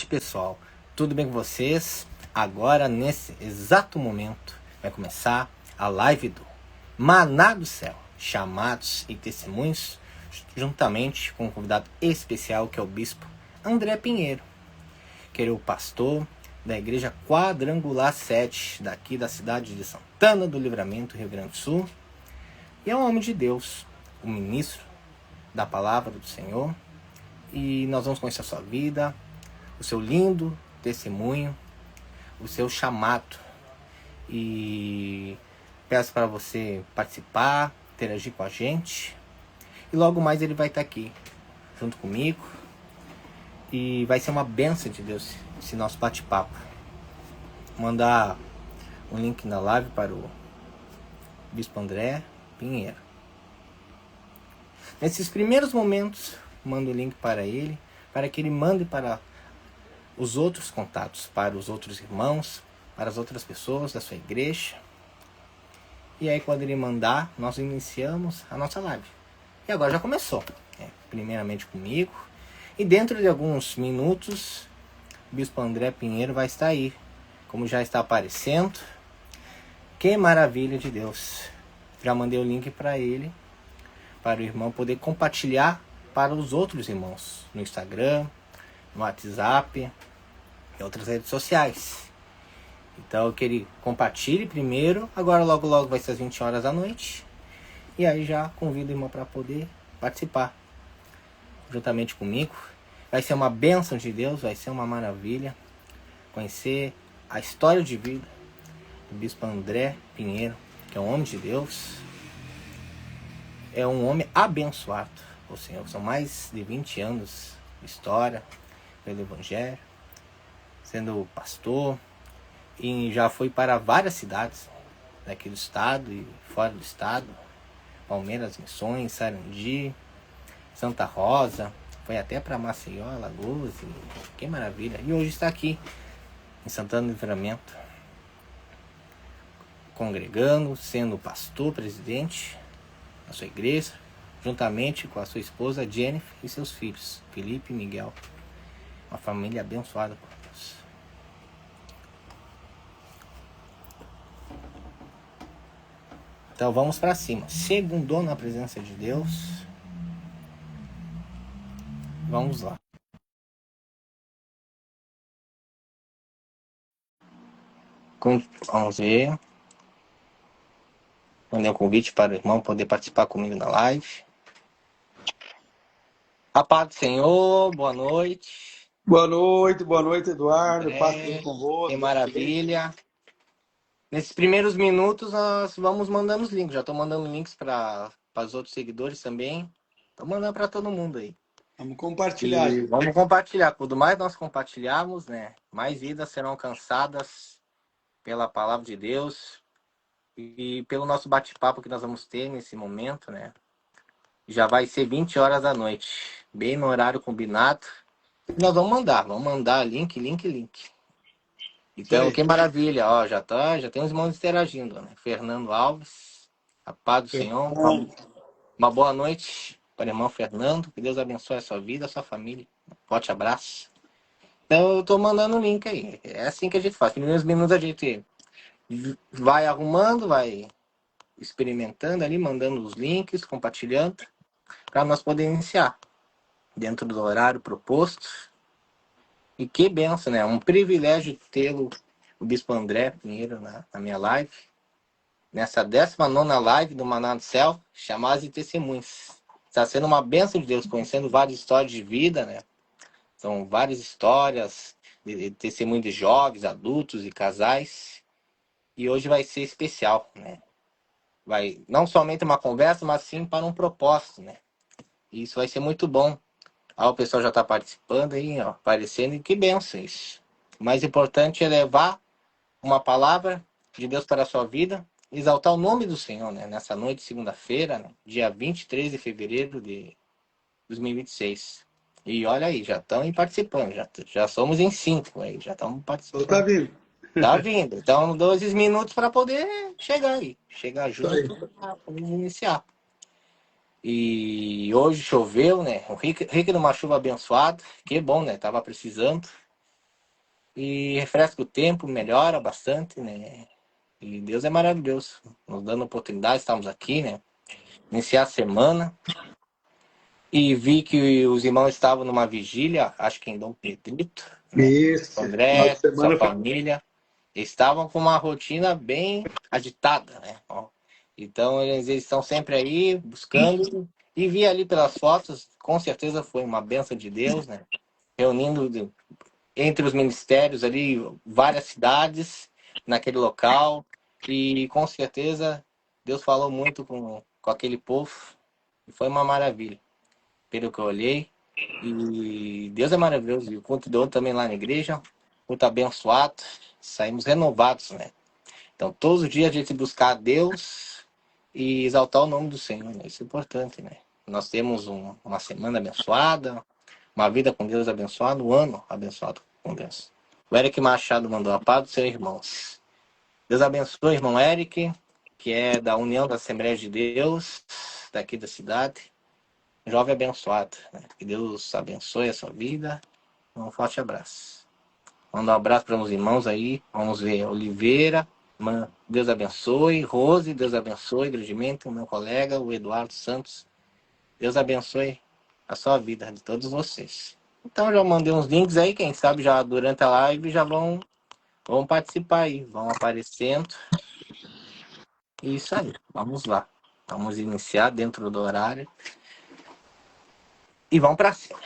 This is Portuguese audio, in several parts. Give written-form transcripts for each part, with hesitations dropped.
pessoal, tudo bem com vocês? Agora, nesse exato momento, vai começar a live do Maná do Céu, chamados e testemunhos, juntamente com um convidado especial que é o Bispo André Pinheiro, que é o pastor da Igreja Quadrangular 7, daqui da cidade de Santana do Livramento, Rio Grande do Sul, e é um homem de Deus, um ministro da Palavra do Senhor, e nós vamos conhecer a sua vida, o seu lindo testemunho, o seu chamado. E peço para você participar, interagir com a gente. E logo mais ele vai estar aqui, junto comigo. E vai ser uma bênção de Deus esse nosso bate-papo. Vou mandar um link na live para o Bispo André Pinheiro. Nesses primeiros momentos, mando o link para ele, para que ele mande para os outros contatos, para os outros irmãos, para as outras pessoas da sua igreja. E aí quando ele mandar, nós iniciamos a nossa live. E agora já começou, primeiramente comigo. E dentro de alguns minutos, o Bispo André Pinheiro vai estar aí, como já está aparecendo. Que maravilha de Deus! Já mandei o link para ele, para o irmão poder compartilhar para os outros irmãos, no Instagram, no WhatsApp e outras redes sociais. Então eu queria que ele compartilhe primeiro, agora logo vai ser às 20 horas da noite. E aí já convido o irmão para poder participar juntamente comigo. Vai ser uma bênção de Deus, vai ser uma maravilha conhecer a história de vida do Bispo André Pinheiro, que é um homem de Deus, é um homem abençoado o Senhor. São mais de 20 anos de história pelo Evangelho, sendo pastor, e já foi para várias cidades daqui do estado e fora do estado. Palmeiras, Missões, Sarandi, Santa Rosa, foi até para Maceió, Alagoas, e que maravilha. E hoje está aqui em Santana do Livramento, congregando, sendo pastor, presidente da sua igreja, juntamente com a sua esposa Jennifer e seus filhos, Felipe e Miguel. Uma família abençoada por Deus. Então vamos para cima. Segundou na presença de Deus. Vamos lá. Vamos ver. Mandei um convite para o irmão poder participar comigo na live. A paz do Senhor, boa noite. Boa noite, Eduardo. Paz seja convosco. Que maravilha. Nesses primeiros minutos nós vamos mandando os links. Já estou mandando links para os outros seguidores também. Estou mandando para todo mundo aí. Vamos compartilhar. Vamos compartilhar. Quanto mais nós compartilharmos, né, mais vidas serão alcançadas pela palavra de Deus e pelo nosso bate-papo que nós vamos ter nesse momento, né? Já vai ser 20 horas da noite, bem no horário combinado. E nós vamos mandar link. Então, que maravilha, ó, já tem uns irmãos interagindo, né? Fernando Alves, a paz do Senhor, uma boa noite para o irmão Fernando, que Deus abençoe a sua vida, a sua família, um forte abraço. Então, eu tô mandando o link aí, é assim que a gente faz, primeiros minutos a gente vai arrumando, vai experimentando ali, mandando os links, compartilhando, para nós poder iniciar dentro do horário proposto. E que benção, né? Um privilégio tê-lo, o Bispo André Pinheiro, na minha live. Nessa 19ª live do Maná do Céu, chamados e testemunhos. Está sendo uma benção de Deus, conhecendo várias histórias de vida, né? São várias histórias de testemunho de jovens, adultos e casais. E hoje vai ser especial, né? Vai não somente uma conversa, mas sim para um propósito, né? E isso vai ser muito bom. O pessoal já está participando aí, ó, aparecendo, e que benção isso. O mais importante é levar uma palavra de Deus para a sua vida, exaltar o nome do Senhor, né? Nessa noite, segunda-feira, né? Dia 23 de fevereiro de 2026. E olha aí, já estão aí participando, já somos em 5 aí, já estamos participando. Tá vindo. Tá vindo. Então, 12 minutos para poder chegar aí. Chegar junto para poder iniciar. E hoje choveu, né? O Rick numa chuva abençoada. Que bom, né? Tava precisando. e refresca o tempo, melhora bastante, né? E Deus é maravilhoso, nos dando oportunidade, estamos aqui, né? Iniciar a semana. E vi que os irmãos estavam numa vigília, acho que em Dom Pedrito, né? Isso. Final de André, sua semana foi. família, estavam com uma rotina bem agitada, né? Ó, então eles estão sempre aí buscando e vi ali pelas fotos, com certeza foi uma bênção de Deus, né? Reunindo entre os ministérios ali várias cidades naquele local e com certeza Deus falou muito com aquele povo e foi uma maravilha pelo que eu olhei. E Deus é maravilhoso. E o culto de ontem também lá na igreja, culto abençoado, saímos renovados, né? Então, todos os dias a gente buscar a Deus e exaltar o nome do Senhor, né? Isso é importante, né? Nós temos uma semana abençoada, uma vida com Deus abençoada, um ano abençoado com Deus. O Eric Machado mandou a paz dos seus irmãos. Deus abençoe, irmão Eric, que é da União da Assembleia de Deus, daqui da cidade. Jovem abençoado, né? Que Deus abençoe a sua vida. Um forte abraço. Manda um abraço para os irmãos aí. Vamos ver. Oliveira, Deus abençoe. Rose, Deus abençoe. Grandemente, o meu colega, o Eduardo Santos. Deus abençoe a sua vida, de todos vocês. Então, já mandei uns links aí. Quem sabe já durante a live já vão participar aí. Vão aparecendo. Isso aí. Vamos lá. Vamos iniciar dentro do horário. E vamos para cima.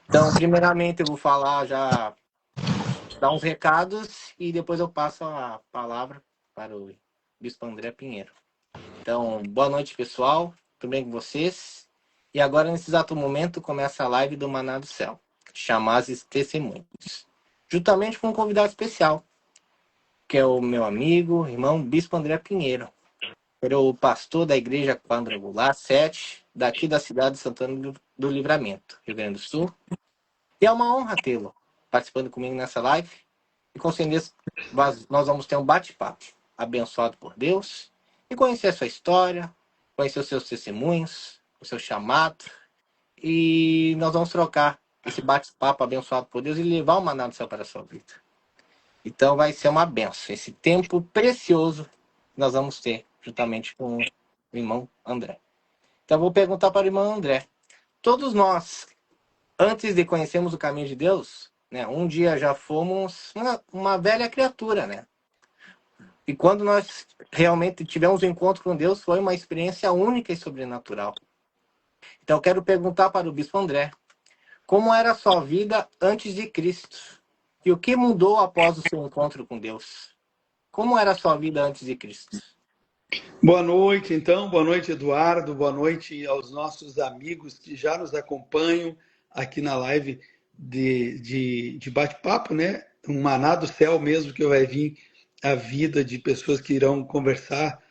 Então, primeiramente, eu vou falar já, dar uns recados e depois eu passo a palavra para o Bispo André Pinheiro. Então, boa noite, pessoal. Tudo bem com vocês? E agora, nesse exato momento, começa a live do Maná do Céu, Chamazes Testemunhos, juntamente com um convidado especial, que é o meu amigo, irmão Bispo André Pinheiro. Ele é o pastor da Igreja Quadrangular 7, daqui da cidade de Santana do Livramento, Rio Grande do Sul. E é uma honra tê-lo participando comigo nessa live. E com certeza nós vamos ter um bate-papo abençoado por Deus e conhecer a sua história, conhecer os seus testemunhos, o seu chamado. E nós vamos trocar esse bate-papo abençoado por Deus e levar o maná do céu para a sua vida. Então vai ser uma benção, esse tempo precioso que nós vamos ter juntamente com o irmão André. Então eu vou perguntar para o irmão André. Todos nós, antes de conhecermos o caminho de Deus, né, um dia já fomos uma velha criatura, né? E quando nós realmente tivemos um encontro com Deus, foi uma experiência única e sobrenatural. Então eu quero perguntar para o Bispo André, como era a sua vida antes de Cristo? E o que mudou após o seu encontro com Deus? Como era a sua vida antes de Cristo? Boa noite, então. Boa noite, Eduardo. Boa noite aos nossos amigos que já nos acompanham aqui na live de bate-papo, né? Um maná do céu mesmo que vai vir a vida de pessoas que irão conversar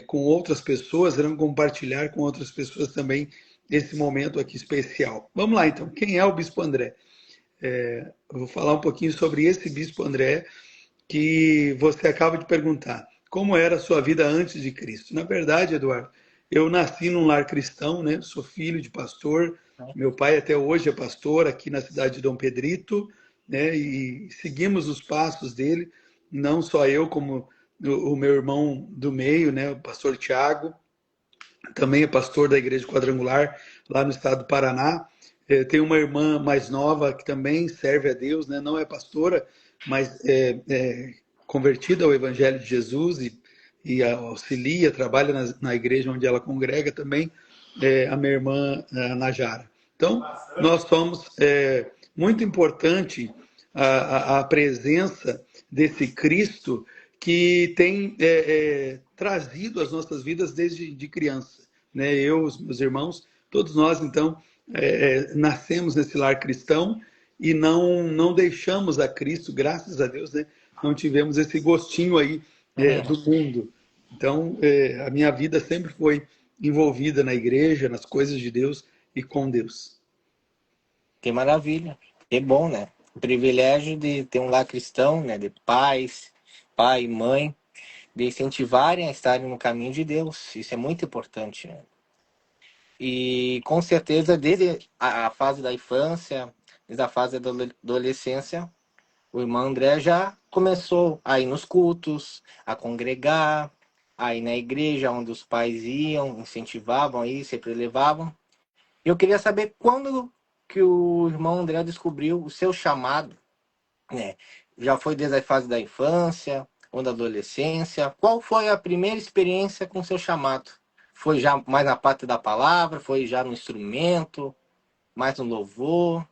com outras pessoas, irão compartilhar com outras pessoas também esse momento aqui especial. Vamos lá, então. Quem é o Bispo André? Eu vou falar um pouquinho sobre esse Bispo André que você acaba de perguntar. Como era a sua vida antes de Cristo? Na verdade, Eduardo, eu nasci num lar cristão, né? Sou filho de pastor. Meu pai até hoje é pastor aqui na cidade de Dom Pedrito, né? E seguimos os passos dele, não só eu, como o meu irmão do meio, né? O pastor Tiago, também é pastor da Igreja Quadrangular, lá no estado do Paraná. Tenho uma irmã mais nova que também serve a Deus, né? Não é pastora, mas é convertida ao Evangelho de Jesus e auxilia, trabalha na igreja onde ela congrega também, a minha irmã a Najara. Então, nós somos muito importante a presença desse Cristo que tem trazido as nossas vidas desde de criança. Né? Eu, os meus irmãos, todos nós, então, nascemos nesse lar cristão e não deixamos a Cristo, graças a Deus, né? Não tivemos esse gostinho aí do mundo. Então, a minha vida sempre foi envolvida na igreja, nas coisas de Deus e com Deus. Que maravilha. Que bom, né? O privilégio de ter um lar cristão, né? De pais, pai e mãe, de incentivarem a estarem no caminho de Deus. Isso é muito importante, né? E com certeza, desde a fase da infância, desde a fase da adolescência, o irmão André já começou a ir nos cultos, a congregar, a ir na igreja onde os pais iam, incentivavam aí, sempre levavam. Eu queria saber quando que o irmão André descobriu o seu chamado, né? Já foi desde a fase da infância ou da adolescência? Qual foi a primeira experiência com o seu chamado? Foi já mais na parte da palavra? Foi já no instrumento? Mais no louvor?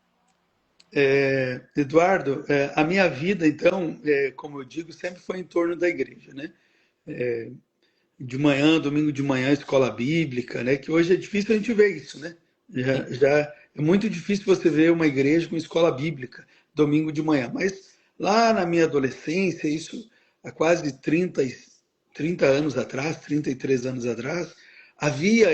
Eduardo, a minha vida, então, como eu digo, sempre foi em torno da igreja, né? De manhã, domingo de manhã, escola bíblica, né? Que hoje é difícil a gente ver isso, né? Sim. Já é muito difícil você ver uma igreja com escola bíblica domingo de manhã. Mas lá na minha adolescência, isso há quase 30 anos atrás, 33 anos atrás, havia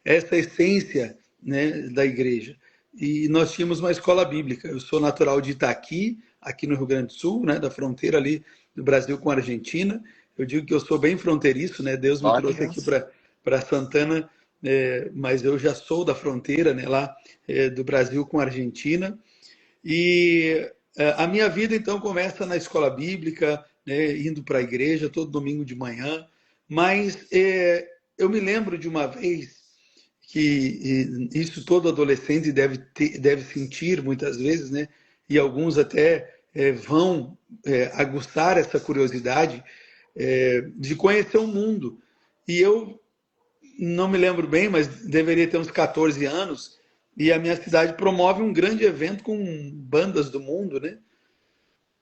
essa essência, né, da igreja. E nós tínhamos uma escola bíblica. Eu sou natural de Itaqui, aqui no Rio Grande do Sul, né, da fronteira ali do Brasil com a Argentina. Eu digo que eu sou bem fronteiriço, né? Deus me Glória a trouxe aqui Deus. para Santana, mas eu já sou da fronteira, né? Lá do Brasil com a Argentina. E a minha vida então começa na escola bíblica, né? Indo para a igreja todo domingo de manhã. Mas eu me lembro de uma vez que isso todo adolescente deve sentir muitas vezes, né? E alguns até vão aguçar essa curiosidade de conhecer o mundo. E eu não me lembro bem, mas deveria ter uns 14 anos, e a minha cidade promove um grande evento com bandas do mundo, né?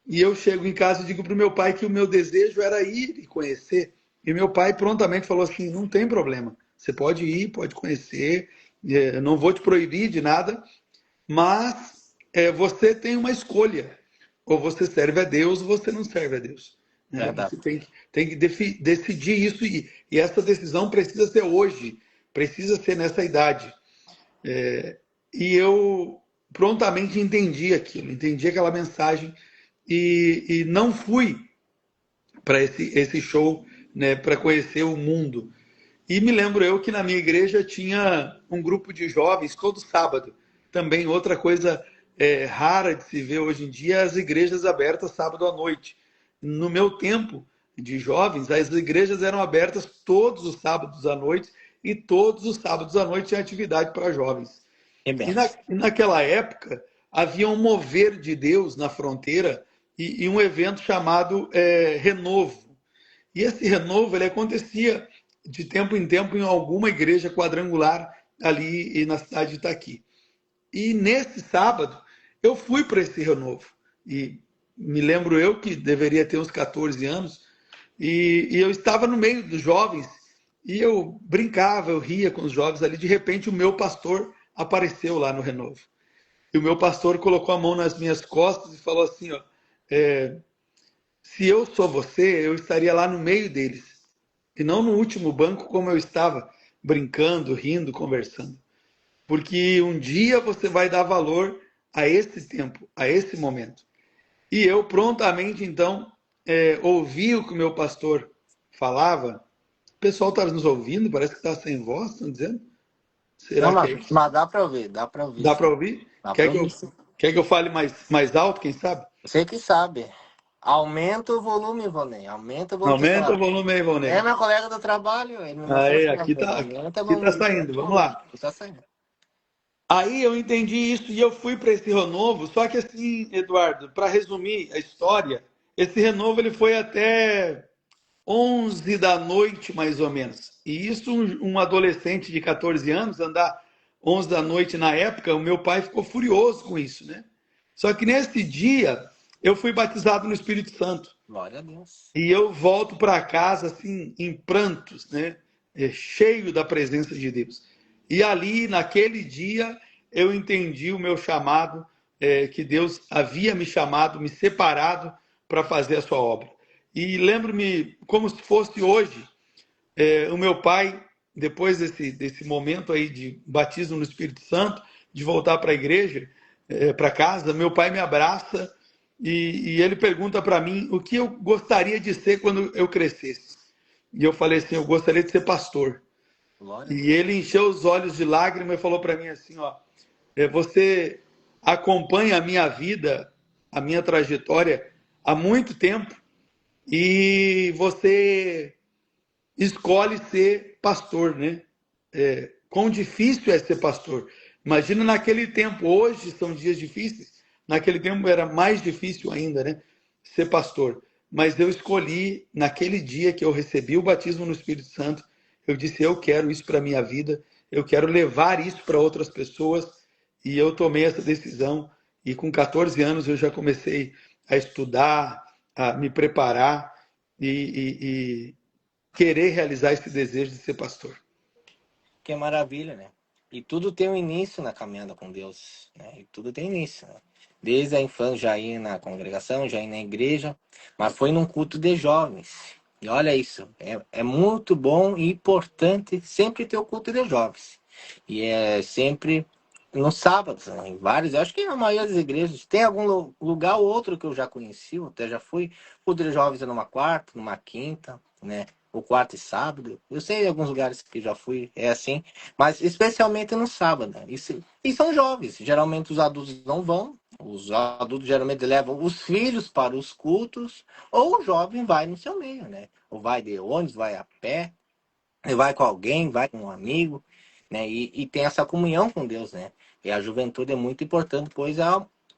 E eu chego em casa e digo para o meu pai que o meu desejo era ir e conhecer. E meu pai prontamente falou assim: não tem problema, você pode ir, pode conhecer, eu não vou te proibir de nada, mas você tem uma escolha. Ou você serve a Deus ou você não serve a Deus. Né? Verdade. Você tem que decidir isso e essa decisão precisa ser hoje, precisa ser nessa idade. E eu prontamente entendi aquilo, entendi aquela mensagem e não fui para esse show, né, para conhecer o mundo. E me lembro eu que na minha igreja tinha um grupo de jovens todo sábado. Também outra coisa rara de se ver hoje em dia é as igrejas abertas sábado à noite. No meu tempo de jovens, as igrejas eram abertas todos os sábados à noite e todos os sábados à noite tinha atividade para jovens. Que E, benção. naquela época havia um mover de Deus na fronteira e um evento chamado Renovo. E esse renovo ele acontecia de tempo em tempo em alguma igreja quadrangular ali na cidade de Itaqui. E nesse sábado eu fui para esse renovo. E me lembro eu que deveria ter uns 14 anos, e eu estava no meio dos jovens, e eu brincava, eu ria com os jovens ali. De repente o meu pastor apareceu lá no renovo. E o meu pastor colocou a mão nas minhas costas e falou assim, ó, se eu sou você, eu estaria lá no meio deles e não no último banco como eu estava, brincando, rindo, conversando. Porque um dia você vai dar valor a esse tempo, a esse momento. E eu prontamente, então, ouvi o que o meu pastor falava. O pessoal está nos ouvindo, parece que está sem voz, estão dizendo? Não, Será que é isso? mas dá para ouvir, Dá para sim. ouvir? Dá para Quer que ouvir, eu, sim. quer que eu fale mais alto, quem sabe? Você que sabe. Aumenta o volume, Ivonei. Aumenta o volume que você Aumenta o fala. volume aí, É Valnei. meu colega do trabalho, ele me mostrou Aí, assim, aqui tá, aumenta o aqui tá volume, saindo, aumenta o vamos volume. lá. Está saindo. Aí eu entendi isso e eu fui para esse renovo. Só que assim, Eduardo, para resumir a história, esse renovo ele foi até 11 da noite, mais ou menos. E isso, um adolescente de 14 anos, andar 11 da noite na época, o meu pai ficou furioso com isso, né? Só que nesse dia, eu fui batizado no Espírito Santo. Glória a Deus. E eu volto para casa, assim, em prantos, né? Cheio da presença de Deus. E ali, naquele dia, eu entendi o meu chamado, que Deus havia me chamado, me separado para fazer a sua obra. E lembro-me, como se fosse hoje, o meu pai, depois desse momento aí de batismo no Espírito Santo, de voltar para a igreja, para casa, meu pai me abraça e ele pergunta para mim o que eu gostaria de ser quando eu crescesse. E eu falei assim, eu gostaria de ser pastor. Glória a E Deus. ele encheu os olhos de lágrimas e falou para mim assim, ó, você acompanha a minha vida a minha trajetória há muito tempo e você escolhe ser pastor, né? Quão difícil é ser pastor. Imagina naquele tempo, hoje são dias difíceis, naquele tempo era mais difícil ainda, né? Ser pastor. Mas eu escolhi, naquele dia que eu recebi o batismo no Espírito Santo, eu disse: eu quero isso para a minha vida, eu quero levar isso para outras pessoas, e eu tomei essa decisão. E com 14 anos eu já comecei a estudar, a me preparar e querer realizar esse desejo de ser pastor. Que maravilha, né? E tudo tem um início na caminhada com Deus, né? E tudo tem início, né? Desde a infância já ir na congregação, já ir na igreja, mas foi num culto de jovens. E olha isso, é muito bom e importante sempre ter o culto de jovens. E é sempre no sábado, né? Em vários, eu acho que na maioria das igrejas, tem algum lugar ou outro que eu já conheci, eu até já fui, culto de jovens é numa quarta, numa quinta, né? O quarto e sábado. Eu sei em alguns lugares que já fui, é assim, mas especialmente no sábado. E são jovens, geralmente os adultos não vão, os adultos geralmente levam os filhos para os cultos, ou o jovem vai no seu meio, né? Ou vai de ônibus, vai a pé, vai com alguém, vai com um amigo, né? E tem essa comunhão com Deus, né? E a juventude é muito importante, pois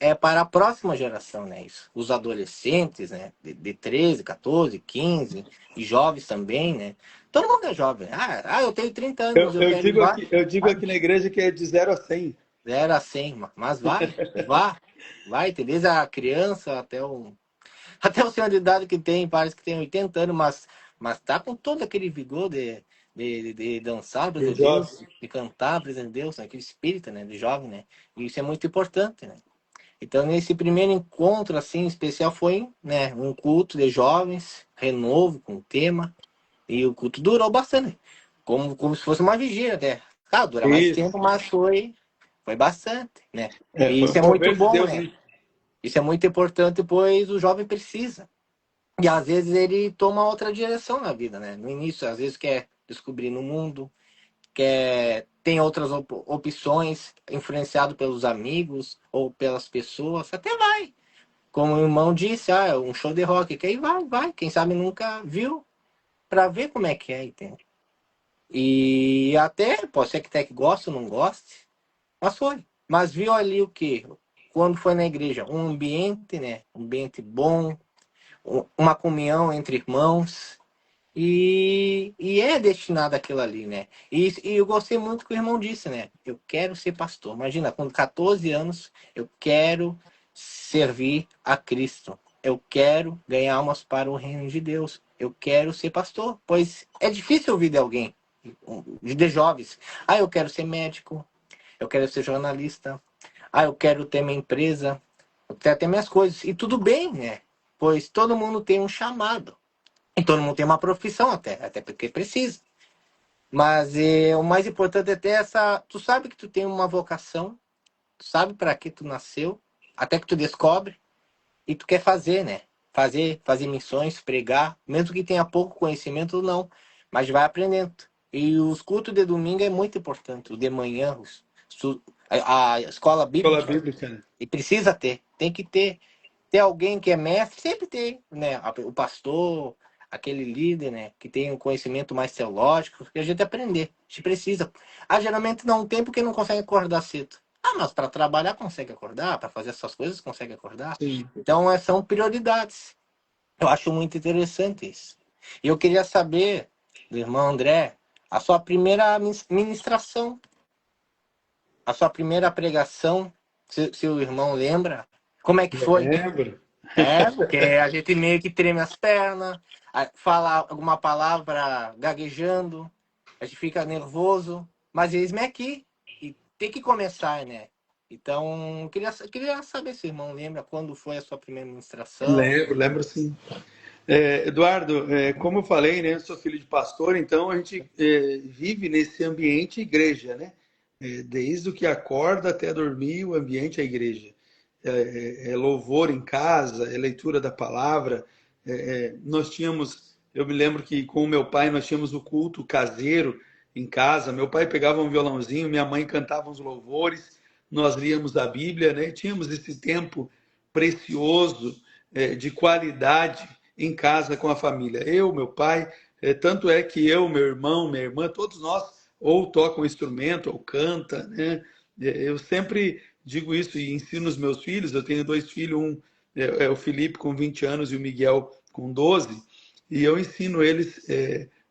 é para a próxima geração, né? Isso. Os adolescentes, né? De 13, 14, 15, e jovens também, né? Todo mundo é jovem. Eu tenho 30 anos, mas Eu, eu eu quero ir. digo Vai, aqui, eu digo vai. aqui na igreja que é de 0 a 100. 0 a 100, mas vai, ter desde a criança até até o senhor de idade que tem, parece que tem 80 anos, mas tá com todo aquele vigor de dançar para De jovem. Deus, de cantar para Deus, né? Aquele espírito, né, de jovem, né? E isso é muito importante, né? Então, nesse primeiro encontro, assim, especial foi, né, um culto de jovens, renovo com tema, e o culto durou bastante, como se fosse uma vigília até. Dura mais Isso. tempo, mas foi bastante, né? E Foi isso um é muito mover de bom, Deus, né? né? Isso é muito importante, pois o jovem precisa. E às vezes ele toma outra direção na vida, né? No início, às vezes quer descobrir no mundo, tem outras opções, influenciado pelos amigos ou pelas pessoas, até vai. Como o irmão disse, um show de rock, que aí vai. Quem sabe nunca viu, para ver como é que é, entende? E até, pode ser que até que goste ou não goste, mas foi. Mas viu ali o quê? Quando foi na igreja, um ambiente, né? Um ambiente bom, uma comunhão entre irmãos, e é destinado àquilo ali, né? E eu gostei muito que o irmão disse, né? Eu quero ser pastor. Imagina, com 14 anos, eu quero servir a Cristo. Eu quero ganhar almas para o reino de Deus. Eu quero ser pastor. Pois é difícil ouvir de alguém, de jovens. Eu quero ser médico. Eu quero ser jornalista. Eu quero ter minha empresa. Eu quero ter minhas coisas. E tudo bem, né? Pois todo mundo tem um chamado. E todo mundo tem uma profissão até porque precisa. Mas o mais importante é ter essa. Tu sabe que tu tem uma vocação, tu sabe para que tu nasceu, até que tu descobre, e tu quer fazer, né? Fazer missões, pregar, mesmo que tenha pouco conhecimento, não. Mas vai aprendendo. E os cultos de domingo é muito importante. O de manhã, a escola Escola bíblica, bíblica, né? e precisa ter, tem que ter alguém que é mestre, sempre tem, né? O pastor, aquele líder, né? Que tem um conhecimento mais teológico, que a gente aprender. A gente precisa. Geralmente não tem porque não consegue acordar cedo. Mas para trabalhar consegue acordar, para fazer essas coisas consegue acordar. Sim. Então são prioridades. Eu acho muito interessante isso. E eu queria saber do irmão André, a sua primeira ministração, a sua primeira pregação, se o irmão lembra, como é que foi? Lembro. Porque a gente meio que treme as pernas, fala alguma palavra gaguejando, a gente fica nervoso, mas eis-me aqui, e tem que começar, né? Então, eu queria saber se o irmão lembra quando foi a sua primeira ministração. Lembro sim. Eduardo, como eu falei, né, eu sou filho de pastor, então a gente vive nesse ambiente igreja, né? Desde o que acorda até dormir, o ambiente é igreja. É louvor em casa, é leitura da palavra. Nós tínhamos, eu me lembro que com o meu pai nós tínhamos o culto caseiro em casa. Meu pai pegava um violãozinho, minha mãe cantava uns louvores, nós líamos a Bíblia, né? Tínhamos esse tempo precioso, de qualidade em casa com a família. Eu, meu pai, tanto é que eu, meu irmão, minha irmã, todos nós ou tocam um instrumento ou canta, né? Eu sempre digo isso e ensino os meus filhos. Eu tenho dois filhos, um é o Felipe com 20 anos e o Miguel com 12, e eu ensino eles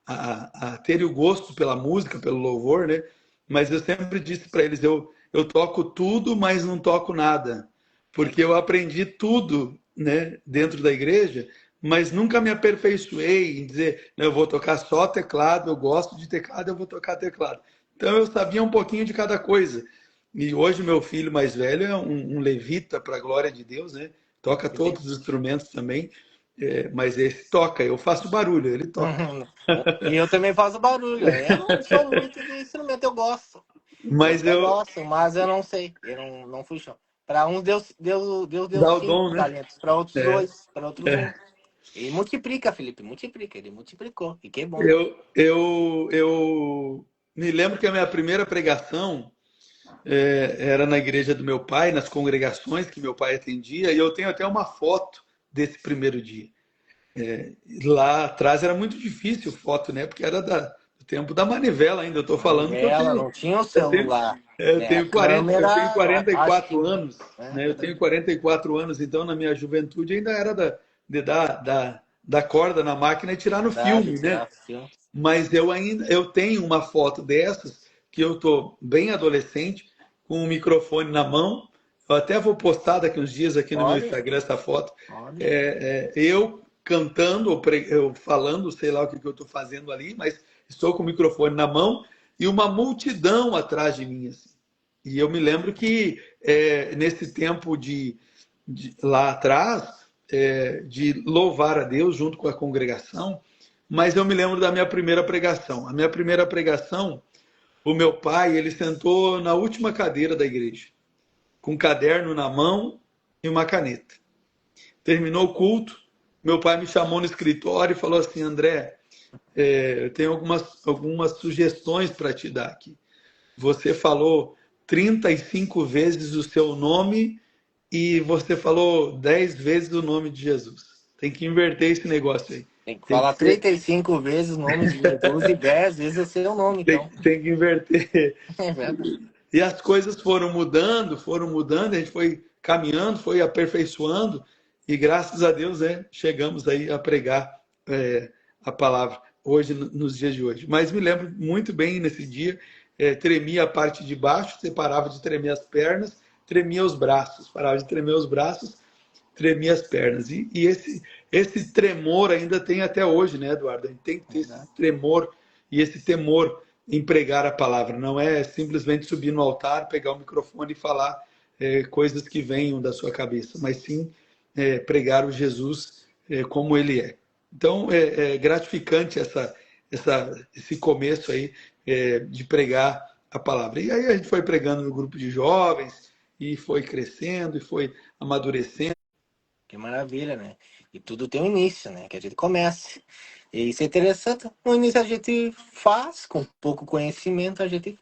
a terem o gosto pela música, pelo louvor, né? Mas eu sempre disse para eles, eu toco tudo, mas não toco nada, porque eu aprendi tudo, né, dentro da igreja, mas nunca me aperfeiçoei em dizer, "Não, eu vou tocar só teclado, eu gosto de teclado, eu vou tocar teclado." Então eu sabia um pouquinho de cada coisa. E hoje meu filho mais velho é um levita para a glória de Deus, né? Toca todos os instrumentos também, mas esse toca, eu faço barulho, ele toca. Uhum. E eu também faço barulho. Eu não sou muito de instrumento, eu gosto. Eu Mas até eu gosto, mas eu não sei. Eu não fui chão. Para uns Deus deu dá o cinco dom, né? talentos, para outros É, dois, para outros um. é. E multiplica, Felipe, multiplica. Ele multiplicou. E que bom. Eu me lembro que a minha primeira pregação era na igreja do meu pai, nas congregações que meu pai atendia, e eu tenho até uma foto desse primeiro dia. Lá atrás era muito difícil foto, né? Porque era do tempo da manivela ainda. Eu estou falando que Manivela, não tinha o eu tenho, celular. eu Né? A tenho 40, eu tenho câmera, acho que. 44 anos, Né? né? Eu tenho 44 anos, então na minha juventude ainda era de dar corda na máquina e tirar no Verdade, filme, né? tirar filme. Mas eu tenho uma foto dessas que eu tô bem adolescente com o microfone na mão. Eu até vou postar daqui uns dias aqui no meu Olha, Instagram essa foto. olha. Eu cantando ou eu falando, sei lá o que eu estou fazendo ali, mas estou com o microfone na mão e uma multidão atrás de mim, assim. E eu me lembro que nesse tempo lá atrás, de louvar a Deus junto com a congregação, mas eu me lembro da minha primeira pregação. A minha primeira pregação, o meu pai, ele sentou na última cadeira da igreja, com um caderno na mão e uma caneta. Terminou o culto, meu pai me chamou no escritório e falou assim, André, eu tenho algumas sugestões para te dar aqui. Você falou 35 vezes o seu nome e você falou 10 vezes o nome de Jesus. Tem que inverter esse negócio aí. Tem que Tem que falar ser, 35 vezes o nome de Jesus e 10 vezes o seu nome, então. tem que inverter. É verdade. E as coisas foram mudando, a gente foi caminhando, foi aperfeiçoando, e graças a Deus, chegamos aí a pregar a palavra hoje, nos dias de hoje. Mas me lembro muito bem nesse dia, tremia a parte de baixo, você parava de tremer as pernas, tremia os braços, parava de tremer os braços, tremia as pernas. E esse tremor ainda tem até hoje, né, Eduardo? A gente tem que ter esse tremor e esse temor em pregar a palavra. Não é simplesmente subir no altar, pegar o microfone e falar coisas que venham da sua cabeça, mas sim pregar o Jesus como ele é. Então, é gratificante esse começo aí de pregar a palavra. E aí a gente foi pregando no grupo de jovens, e foi crescendo, e foi amadurecendo. Que maravilha, né? E tudo tem um início, né? Que a gente comece. E isso é interessante. No início a gente faz, com pouco conhecimento, a gente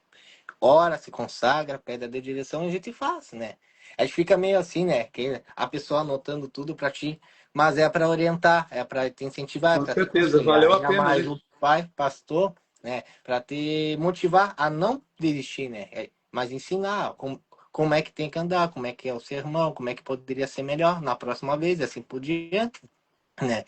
ora, se consagra, pede a direção e a gente faz, né? A gente fica meio assim, né? Que a pessoa anotando tudo para ti, mas é para orientar, é para te incentivar, é Com para te certeza, aconselhar. valeu a Ainda pena, mais né? o pai, pastor, né? Para te motivar a não desistir, né? Mas ensinar como é que tem que andar, como é que é o sermão, como é que poderia ser melhor na próxima vez, e assim por diante, né?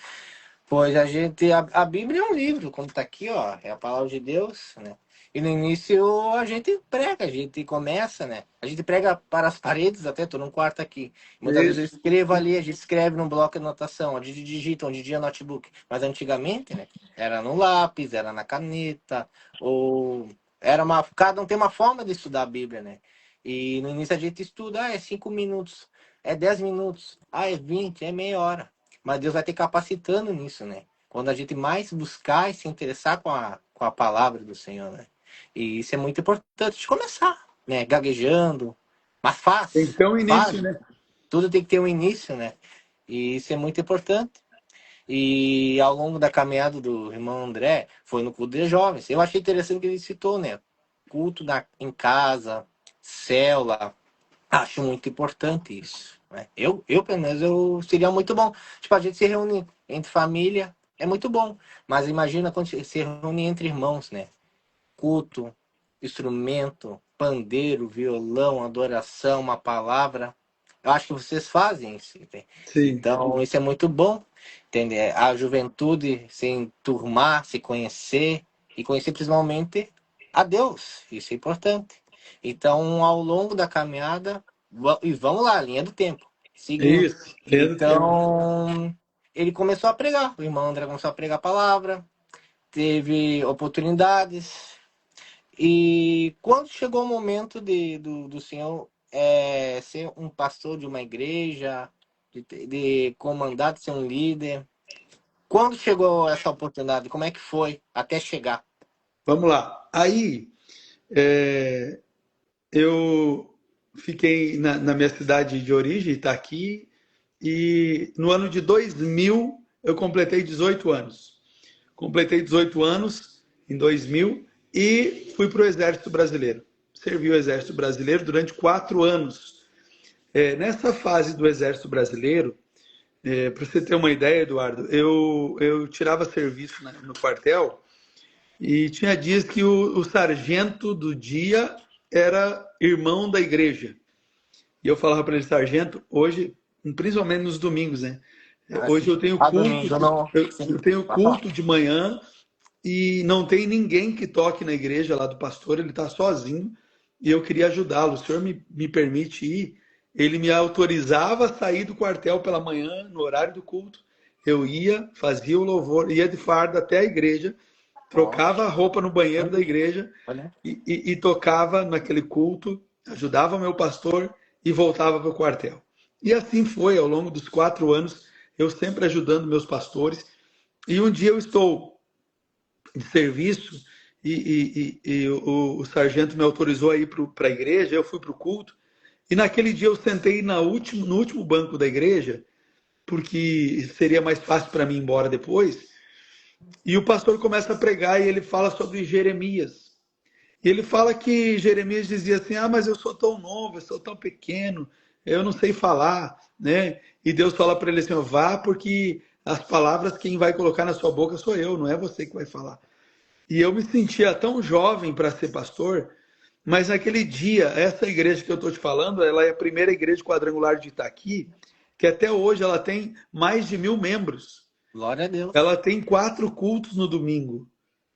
Pois a Bíblia é um livro, como está aqui, ó, é a palavra de Deus, né? E no início a gente prega, a gente começa, né? A gente prega para as paredes, até tô num quarto aqui. Muitas vezes eu Isso. escrevo ali, a gente escreve num bloco de anotação, onde digita, onde dia notebook. Mas antigamente, né? Era no lápis, era na caneta, ou cada um tem uma forma de estudar a Bíblia, né? E no início a gente estuda, é 5 minutos, é 10 minutos, é 20, é meia hora. Mas Deus vai te capacitando nisso, né? Quando a gente mais buscar e se interessar com a palavra do Senhor, né? E isso é muito importante de começar, né? Gaguejando. Mas Tem que faz, ter um início, faz. né? Tudo tem que ter um início, né? E isso é muito importante. E ao longo da caminhada do irmão André, foi no culto de jovens. Eu achei interessante que ele citou, né? Culto em casa, célula. Acho muito importante isso. né? Pelo menos, seria muito bom. Tipo, a gente se reúne entre família, é muito bom. Mas imagina quando se reúne entre irmãos, né? Culto, instrumento, pandeiro, violão, adoração, uma palavra. Eu acho que vocês fazem isso. Entende? Sim, Então, isso é muito bom. Entende? A juventude se enturmar, se conhecer e conhecer principalmente a Deus. Isso é importante. Então, ao longo da caminhada, e vamos lá, linha do tempo, seguindo. isso, lendo o tempo. Então, ele começou a pregar. O irmão André começou a pregar a palavra, teve oportunidades. E quando chegou o momento do senhor ser um pastor de uma igreja, de comandar, de ser um líder, quando chegou essa oportunidade? Como é que foi até chegar? Vamos lá. Aí, é, eu fiquei na minha cidade de origem, Itaqui, e no ano de 2000 eu completei 18 anos. Completei 18 anos em 2000 e fui para o Exército Brasileiro. Servi o Exército Brasileiro durante 4 anos. Nessa fase do Exército Brasileiro, para você ter uma ideia, Eduardo, eu tirava serviço no quartel e tinha dias que o sargento do dia era irmão da igreja. E eu falava para ele, sargento, hoje, principalmente nos domingos, né? Hoje Assim, eu tenho a culto, domingo, não. eu Sim, tenho vai falar. culto de manhã e não tem ninguém que toque na igreja lá do pastor, ele está sozinho e eu queria ajudá-lo. O senhor me permite ir? Ele me autorizava a sair do quartel pela manhã, no horário do culto. Eu ia, fazia o louvor, ia de farda até a igreja, Ó, trocava a roupa no banheiro da olha, igreja olha. e tocava naquele culto, ajudava o meu pastor e voltava para o quartel. E assim foi ao longo dos 4 anos, eu sempre ajudando meus pastores. E um dia eu estou de serviço e o sargento me autorizou a ir para a igreja, eu fui para o culto. E naquele dia eu sentei no último banco da igreja, porque seria mais fácil para mim ir embora depois. E o pastor começa a pregar e ele fala sobre Jeremias. E ele fala que Jeremias dizia assim: Ah, mas eu sou tão novo, eu sou tão pequeno, eu não sei falar, né? E Deus fala para ele assim: Vá, porque as palavras quem vai colocar na sua boca sou eu, não é você que vai falar. E eu me sentia tão jovem para ser pastor, mas naquele dia, essa igreja que eu estou te falando, ela é a primeira igreja quadrangular de Itaqui, que até hoje ela tem mais de 1.000 membros. Glória a Deus. Ela tem 4 cultos no domingo.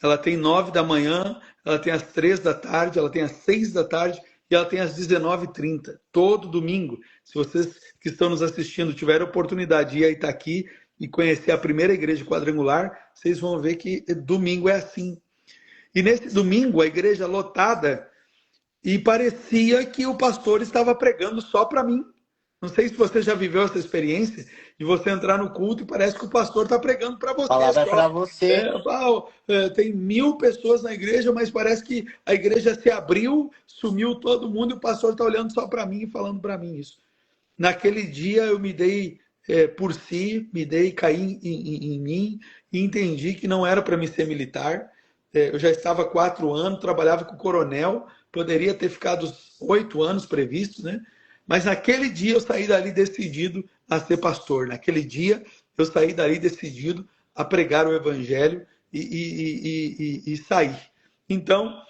Ela tem 9 da manhã, ela tem às 3 da tarde, ela tem às 6 da tarde e ela tem às 19h30, todo domingo. Se vocês que estão nos assistindo tiverem oportunidade de ir a Itaqui e conhecer a primeira igreja quadrangular, vocês vão ver que domingo é assim. E nesse domingo, a igreja lotada, e parecia que o pastor estava pregando só para mim. Não sei se você já viveu essa experiência de você entrar no culto e parece que o pastor está pregando para A você palavra é só. para você. Tem 1.000 pessoas na igreja, mas parece que a igreja se abriu, sumiu todo mundo e o pastor está olhando só para mim e falando para mim isso. Naquele dia eu me dei por si, caí em mim e entendi que não era para mim ser militar. Eu já estava há 4 anos, trabalhava com o coronel, poderia ter ficado os 8 anos previstos, né? Mas naquele dia eu saí dali decidido a ser pastor. Naquele dia eu saí dali decidido a pregar o evangelho e sair. Então,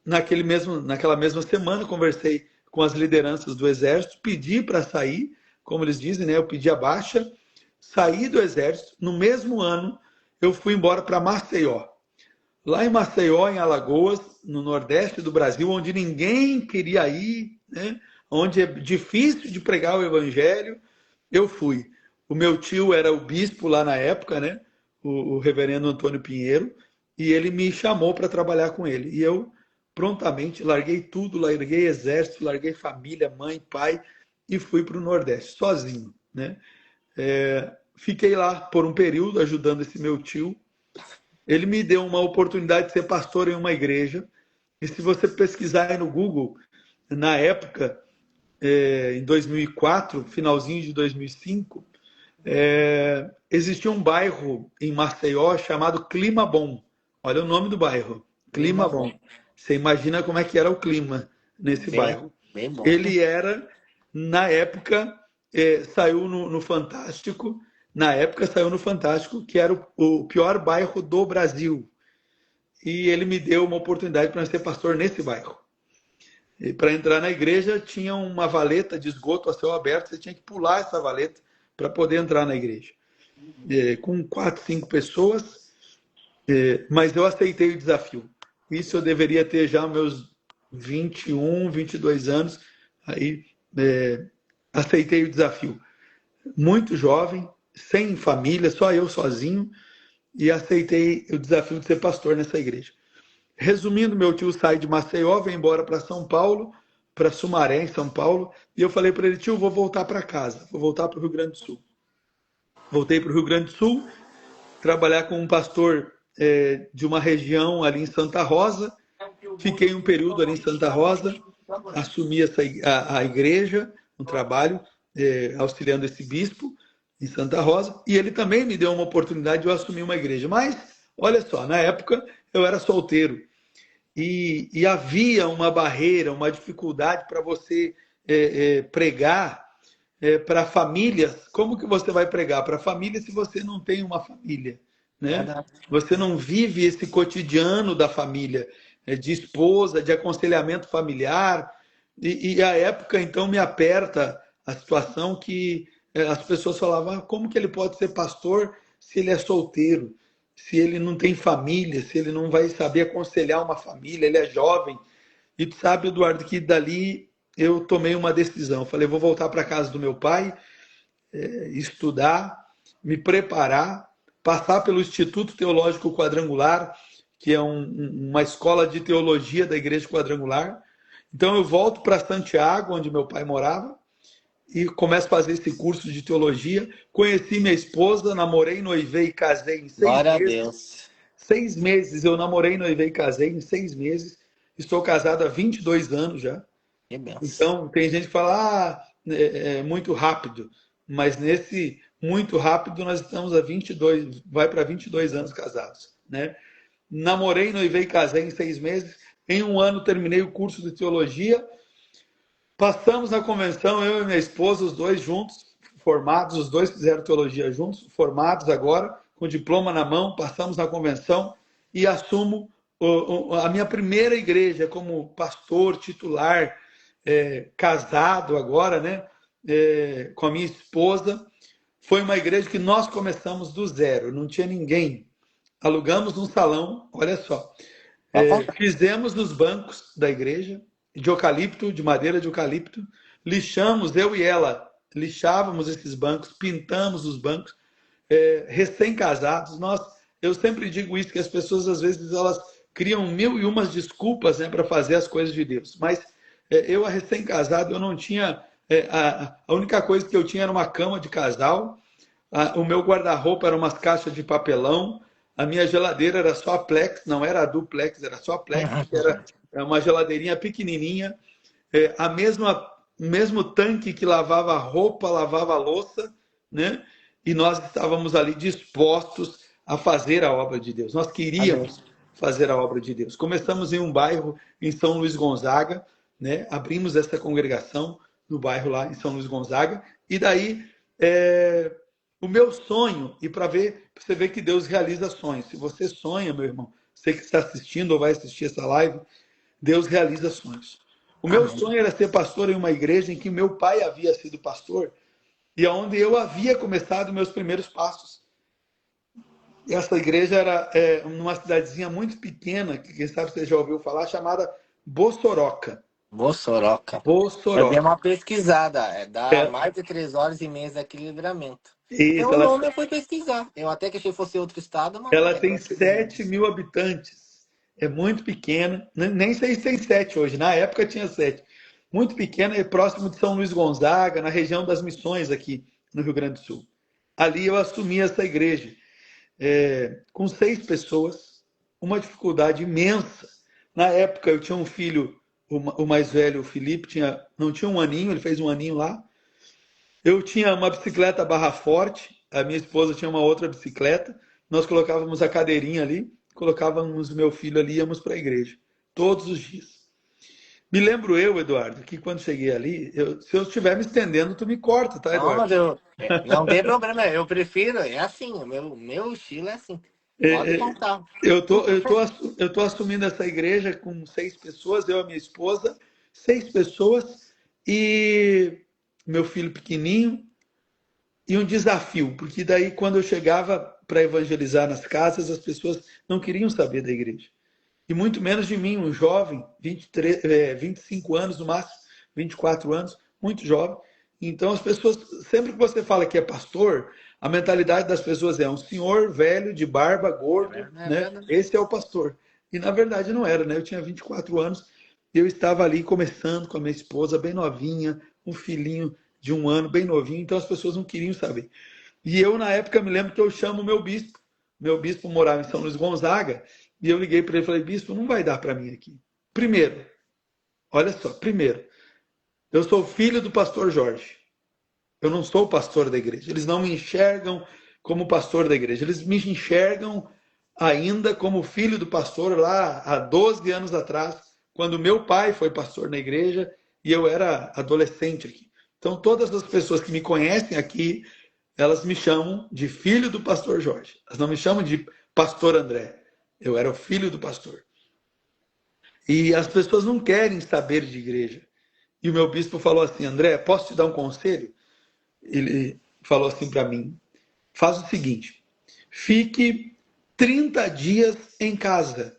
naquela mesma semana, conversei com as lideranças do exército, pedi para sair, como eles dizem, né? Eu pedi a baixa, saí do exército. No mesmo ano, eu fui embora para Maceió. Lá em Maceió, em Alagoas, no nordeste do Brasil, onde ninguém queria ir, né? Onde é difícil de pregar o evangelho, eu fui. O meu tio era o bispo lá na época, né? O reverendo Antônio Pinheiro, e ele me chamou para trabalhar com ele. E eu prontamente larguei tudo, larguei exército, larguei família, mãe, pai, e fui para o Nordeste, sozinho, né? Fiquei lá por um período ajudando esse meu tio. Ele me deu uma oportunidade de ser pastor em uma igreja. E se você pesquisar aí no Google, na época, em 2004, finalzinho de 2005, existia um bairro em Maceió chamado Clima Bom. Olha o nome do bairro, Clima Clima Bom. bom. Você imagina como é que era o clima nesse Bem, bairro. bem bom. Ele era, na época, saiu no Fantástico, na época saiu no Fantástico, que era o pior bairro do Brasil. E ele me deu uma oportunidade para ser pastor nesse bairro. E para entrar na igreja tinha uma valeta de esgoto a céu aberto, você tinha que pular essa valeta para poder entrar na igreja. Com 4, 5 pessoas, mas eu aceitei o desafio. Isso eu deveria ter já meus 21, 22 anos, aí aceitei o desafio. Muito jovem, sem família, só eu sozinho, e aceitei o desafio de ser pastor nessa igreja. Resumindo, meu tio sai de Maceió, vem embora para São Paulo, para Sumaré, em São Paulo, e eu falei para ele, tio, vou voltar para casa, vou voltar para o Rio Grande do Sul. Voltei para o Rio Grande do Sul, trabalhar com um pastor de uma região ali em Santa Rosa, fiquei um período ali em Santa Rosa, assumi a igreja, um trabalho, auxiliando esse bispo em Santa Rosa, e ele também me deu uma oportunidade de eu assumir uma igreja. Mas, olha só, na época eu era solteiro, e havia uma barreira, uma dificuldade para você pregar para famílias. Como que você vai pregar para família se você não tem uma família, né? Você não vive esse cotidiano da família, de esposa, de aconselhamento familiar. E a época, então, me aperta a situação que as pessoas falavam, como que ele pode ser pastor se ele é solteiro, se ele não tem família, se ele não vai saber aconselhar uma família, ele é jovem. E tu sabe, Eduardo, que dali eu tomei uma decisão. Falei, vou voltar para a casa do meu pai, estudar, me preparar, passar pelo Instituto Teológico Quadrangular, que é uma escola de teologia da Igreja Quadrangular. Então eu volto para Santiago, onde meu pai morava, e começo a fazer esse curso de teologia. Conheci minha esposa, namorei, noivei e casei em 6 Glória meses. a Deus. 6 meses eu namorei, noivei e casei em 6 meses. Estou casado há 22 anos já. Que benção. Então, tem gente que fala, é muito rápido. Mas nesse muito rápido, nós estamos há 22, vai para 22 anos casados, né? Namorei, noivei e casei em 6 meses. Em 1 ano, terminei o curso de teologia. Passamos na convenção, eu e minha esposa, os dois juntos, formados, os dois fizeram teologia juntos, formados agora, com diploma na mão, passamos na convenção e assumo a minha primeira igreja como pastor titular, casado agora, né, com a minha esposa. Foi uma igreja que nós começamos do zero, não tinha ninguém. Alugamos um salão, olha só. Fizemos os bancos da igreja, de eucalipto, de madeira de eucalipto, lixamos, eu e ela, lixávamos esses bancos, pintamos os bancos, recém-casados. Eu sempre digo isso, que as pessoas, às vezes, elas criam 1001 desculpas, né, para fazer as coisas de Deus. Mas eu, recém-casado, eu não tinha... a única coisa que eu tinha era uma cama de casal, o meu guarda-roupa era umas caixas de papelão, a minha geladeira era só a Plex, não era a duplex, era só a Plex, que era uma geladeirinha pequenininha, mesmo tanque que lavava roupa, lavava louça, né? E nós estávamos ali dispostos a fazer a obra de Deus. Nós queríamos fazer a obra de Deus. Começamos em um bairro em São Luís Gonzaga, né? Abrimos essa congregação no bairro lá em São Luís Gonzaga, e daí o meu sonho, e para você ver que Deus realiza sonhos. Se você sonha, meu irmão, você que está assistindo ou vai assistir essa live, Deus realiza sonhos. O meu sonho era ser pastor em uma igreja em que meu pai havia sido pastor e onde eu havia começado meus primeiros passos. E essa igreja era numa cidadezinha muito pequena, que quem sabe você já ouviu falar, chamada Bossoroca. Bossoroca. Eu dei uma pesquisada. Dá mais de 3 horas e meia daqui de Livramento. Isso, O nome eu fui pesquisar. Eu até que achei que fosse outro estado, mas... Ela tem 7 mil habitantes. É muito pequena. Nem sei se tem 7 hoje. Na época tinha 7. Muito pequena e próximo de São Luís Gonzaga, na região das Missões aqui no Rio Grande do Sul. Ali eu assumi essa igreja. Com 6 pessoas, uma dificuldade imensa. Na época eu tinha um filho, o mais velho, o Felipe, não tinha 1 aninho, ele fez 1 aninho lá. Eu tinha uma bicicleta barra forte, a minha esposa tinha uma outra bicicleta, nós colocávamos a cadeirinha ali, colocávamos meu filho ali e íamos para a igreja, todos os dias. Me lembro eu, Eduardo, que quando cheguei ali, se eu estiver me estendendo, tu me corta, tá, Não, Eduardo? mas não tem problema, eu prefiro, é assim, o meu estilo é assim. Pode É, é, contar. eu tô assumindo essa igreja com 6 pessoas, eu e minha esposa, 6 pessoas e meu filho pequenininho e um desafio, porque daí quando eu chegava para evangelizar nas casas, as pessoas não queriam saber da igreja. E muito menos de mim, um jovem, 23, 25 anos no máximo, 24 anos, muito jovem. Então, as pessoas, sempre que você fala que é pastor, a mentalidade das pessoas é um senhor velho, de barba, gordo, É né? verdade. Esse é o pastor. E na verdade não era, né? Eu tinha 24 anos e eu estava ali começando com a minha esposa, bem novinha, um filhinho de 1 ano, bem novinho, então as pessoas não queriam saber. E eu, na época, me lembro que eu chamo o meu bispo. Meu bispo morava em São Luís Gonzaga, e eu liguei para ele e falei, bispo, não vai dar para mim aqui. Primeiro, olha só, primeiro, eu sou filho do pastor Jorge. Eu não sou pastor da igreja. Eles não me enxergam como pastor da igreja. Eles me enxergam ainda como filho do pastor lá há 12 anos atrás, quando meu pai foi pastor na igreja e eu era adolescente aqui. Então, todas as pessoas que me conhecem aqui, elas me chamam de filho do pastor Jorge. Elas não me chamam de pastor André. Eu era o filho do pastor. E as pessoas não querem saber de igreja. E o meu bispo falou assim: André, posso te dar um conselho? Ele falou assim para mim: faz o seguinte, fique 30 dias em casa,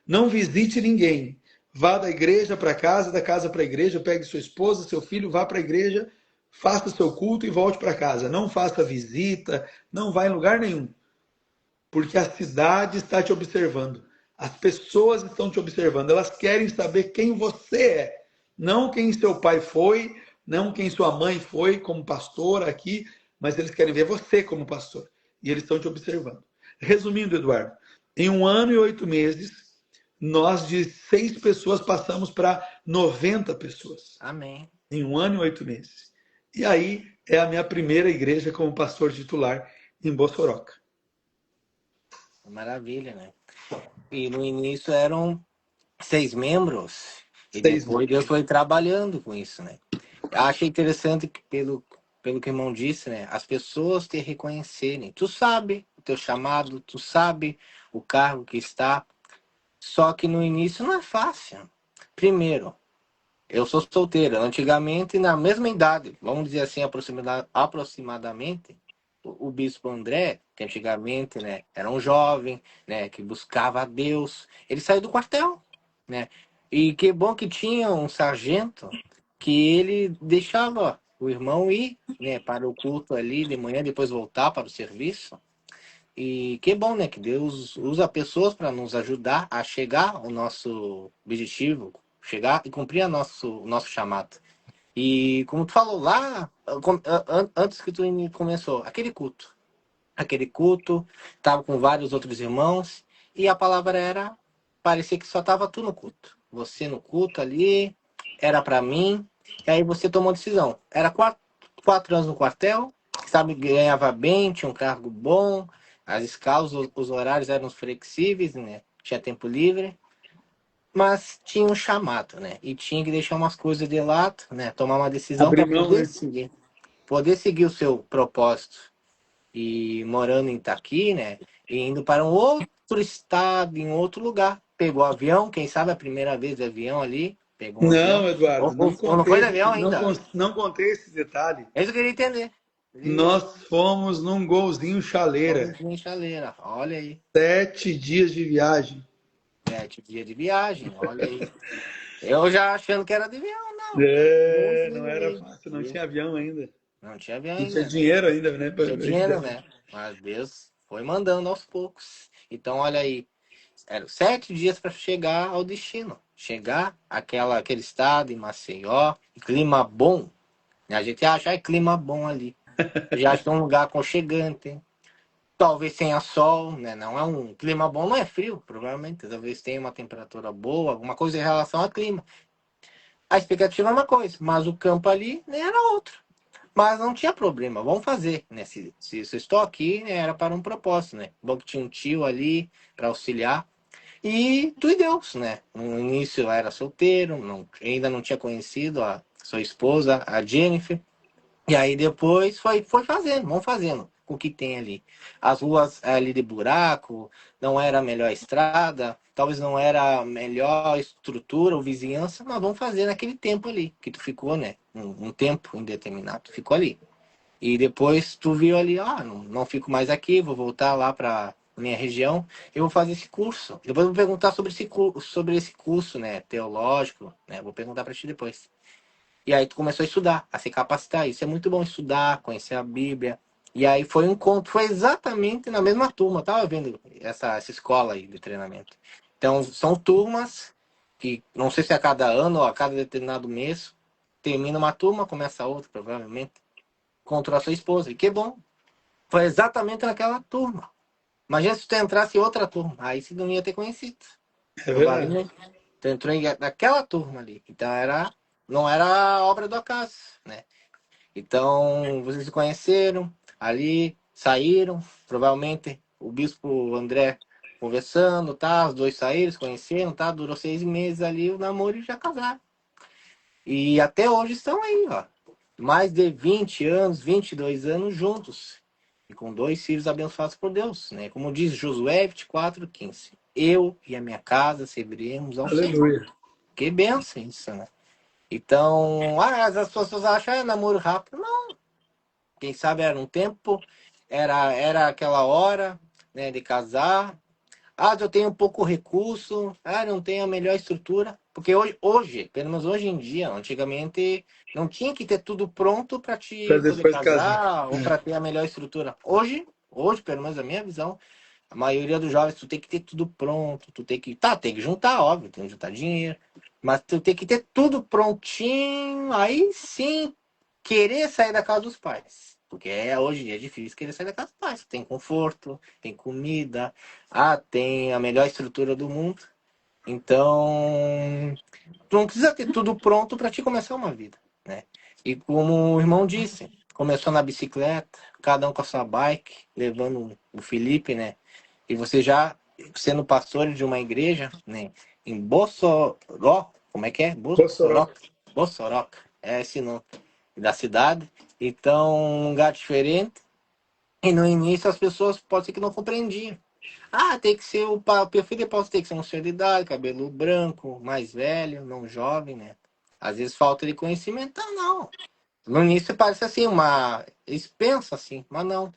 não visite ninguém. Vá da igreja para casa, da casa para a igreja, pegue sua esposa, seu filho, vá para a igreja, faça seu culto e volte para casa. Não faça visita, não vá em lugar nenhum, porque a cidade está te observando. As pessoas estão te observando. Elas querem saber quem você é, não quem seu pai foi, não quem sua mãe foi como pastora aqui, mas eles querem ver você como pastor. E eles estão te observando. Resumindo, Eduardo, em 1 ano e 8 meses, nós de 6 pessoas passamos para 90 pessoas. Amém. Em 1 ano e 8 meses. E aí é a minha primeira igreja como pastor titular em Bossoroca. Maravilha, né? E no início eram 6 membros, e 6 meses. depois Deus foi trabalhando com isso, né? Eu achei interessante que, pelo que o irmão disse, né? As pessoas te reconhecerem. Tu sabe o teu chamado, tu sabe o cargo que está, só que no início não é fácil. Primeiro, eu sou solteiro. Antigamente, na mesma idade, vamos dizer assim, aproximadamente, o bispo André, que antigamente, né, era um jovem, né, que buscava a Deus, ele saiu do quartel, né? E que bom que tinha um sargento que ele deixava o irmão ir, né, para o culto ali de manhã, depois voltar para o serviço. E que bom, né, que Deus usa pessoas para nos ajudar a chegar ao nosso objetivo, chegar e cumprir o nosso chamado. E como tu falou lá, antes que tu começou, aquele culto, tava com vários outros irmãos, e a palavra era, parecia que só tava tu no culto. Você no culto ali, era para mim, e aí você tomou decisão. Era 4 anos no quartel, sabe, ganhava bem, tinha um cargo bom, as escalas, os horários eram flexíveis, né? Tinha tempo livre, mas tinha um chamado, né? E tinha que deixar umas coisas de lado, né? Tomar uma decisão Abrir para mão, né? poder seguir o seu propósito. E morando em Itaqui, né? E indo para um outro estado, em outro lugar. Pegou avião, quem sabe a primeira vez de avião ali, pegou um avião. Não, Eduardo, não Ou não contei foi de avião não, ainda? não contei esse detalhe. É isso que eu queria entender. Nós fomos num golzinho chaleira. Vamos em chaleira, olha aí. 7 dias de viagem. 7 dias de viagem, olha aí. Eu já achando que era de avião, não. É, não era Golzinho, fácil, não viu? tinha avião ainda. Não tinha avião Não tinha ainda, né? dinheiro ainda, né? Tinha dinheiro, né? Mas Deus foi mandando aos poucos. Então, olha aí. Eram 7 dias para chegar ao destino. Chegar aquele estado em Maceió, clima bom. A gente acha é clima bom ali. Já acha um lugar aconchegante. Talvez tenha sol, né? Não é um clima bom, não é frio, provavelmente. Talvez tenha uma temperatura boa, alguma coisa em relação ao clima. A expectativa é uma coisa, mas o campo ali, né, era outro. Mas não tinha problema, vamos fazer, né? Se eu estou aqui, né, era para um propósito, né? Bom que tinha um tio ali para auxiliar. E tu e Deus, né? No início eu era solteiro, ainda não tinha conhecido a sua esposa, a Jennifer. E aí depois foi fazendo, vamos fazendo com o que tem ali. As ruas ali de buraco, não era a melhor estrada, talvez não era a melhor estrutura ou vizinhança, mas vamos fazer naquele tempo ali, que tu ficou, né? Um tempo indeterminado, tu ficou ali. E depois tu viu ali, não fico mais aqui, vou voltar lá para minha região, eu vou fazer esse curso. Depois eu vou perguntar sobre esse curso, né, teológico, né? Vou perguntar para ti depois. E aí tu começou a estudar, a se capacitar. Isso é muito bom estudar, conhecer a Bíblia. E aí foi um encontro, foi exatamente na mesma turma. Eu tava vendo essa escola aí de treinamento. Então, são turmas que, não sei se é a cada ano ou a cada determinado mês, termina uma turma, começa outra, provavelmente, contra a sua esposa. E que bom. Foi exatamente naquela turma. Imagina se tu entrasse em outra turma. Aí você não ia ter conhecido. É verdade. Provavelmente. Tu entrou naquela turma ali. Então não era obra do acaso, né? Então, vocês se conheceram ali, saíram, provavelmente o bispo André conversando, tá? Os dois saíram, se conheceram, tá? Durou 6 meses ali o namoro e já casaram. E até hoje estão aí, ó. Mais de 20 anos, 22 anos juntos. E com 2 filhos abençoados por Deus, né? Como diz Josué 24:15. Eu e a minha casa serviremos ao Senhor. Aleluia. Que bênção isso, né? Então, as pessoas acham, namoro rápido. Quem sabe era um tempo, era aquela hora, né, de casar. Eu tenho pouco recurso, não tenho a melhor estrutura. Porque hoje, pelo menos hoje em dia, antigamente, não tinha que ter tudo pronto para Para te poder depois casar. casar ou para ter a melhor estrutura. Hoje, pelo menos a minha visão, a maioria dos jovens, tu tem que ter tudo pronto, tem que juntar, óbvio, tem que juntar dinheiro, mas tu tem que ter tudo prontinho, aí sim querer sair da casa dos pais. Porque hoje em dia é difícil querer sair da casa dos pais. Tem conforto, tem comida, tem a melhor estrutura do mundo. Então, tu não precisa ter tudo pronto para te começar uma vida, né? E como o irmão disse, começou na bicicleta, cada um com a sua bike, levando o Felipe, né? E você já sendo pastor de uma igreja, né? Em Bossoró, como é que é? Mossoró. Bossoroca, é esse nome da cidade. Então, um lugar diferente. E no início as pessoas pode ser que não compreendiam. Tem que ser o perfil de pauta tem que ser um senhor de idade, cabelo branco, mais velho, não jovem, né? Às vezes falta de conhecimento, não. No início parece assim, eles pensam assim, mas não.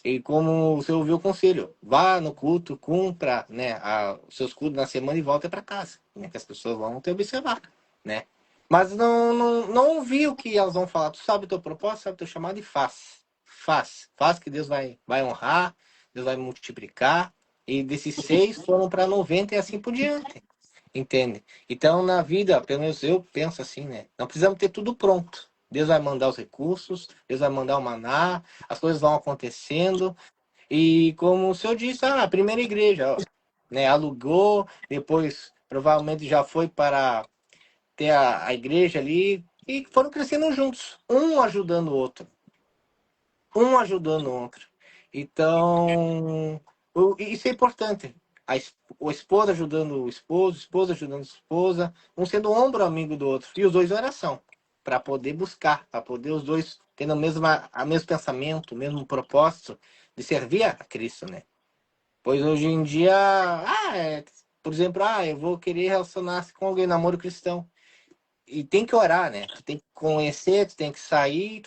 E como você ouviu o conselho, vá no culto, cumpra, né, os seus cultos na semana e volte para casa, né, que as pessoas vão te observar, né? Mas não ouvi o que elas vão falar. Tu sabe o teu propósito, sabe o teu chamado e faz. Faz que Deus vai honrar, Deus vai multiplicar. E desses 6 foram para 90 e assim por diante. Entende? Então, na vida, pelo menos eu penso assim, né? Não precisamos ter tudo pronto. Deus vai mandar os recursos, Deus vai mandar o maná, as coisas vão acontecendo. E como o senhor disse, a primeira igreja, ó, né, alugou, depois provavelmente já foi para ter a igreja ali e foram crescendo juntos, um ajudando o outro, um ajudando o outro. Então, isso é importante. O esposo ajudando o esposo ajudando a esposa, um sendo um ombro amigo do outro, e os dois em oração, para poder buscar, para poder os dois tendo o mesmo pensamento, o mesmo propósito de servir a Cristo, né? Pois hoje em dia, por exemplo, eu vou querer relacionar-se com alguém, namoro cristão. E tem que orar, né? Tu tem que conhecer, tu tem que sair,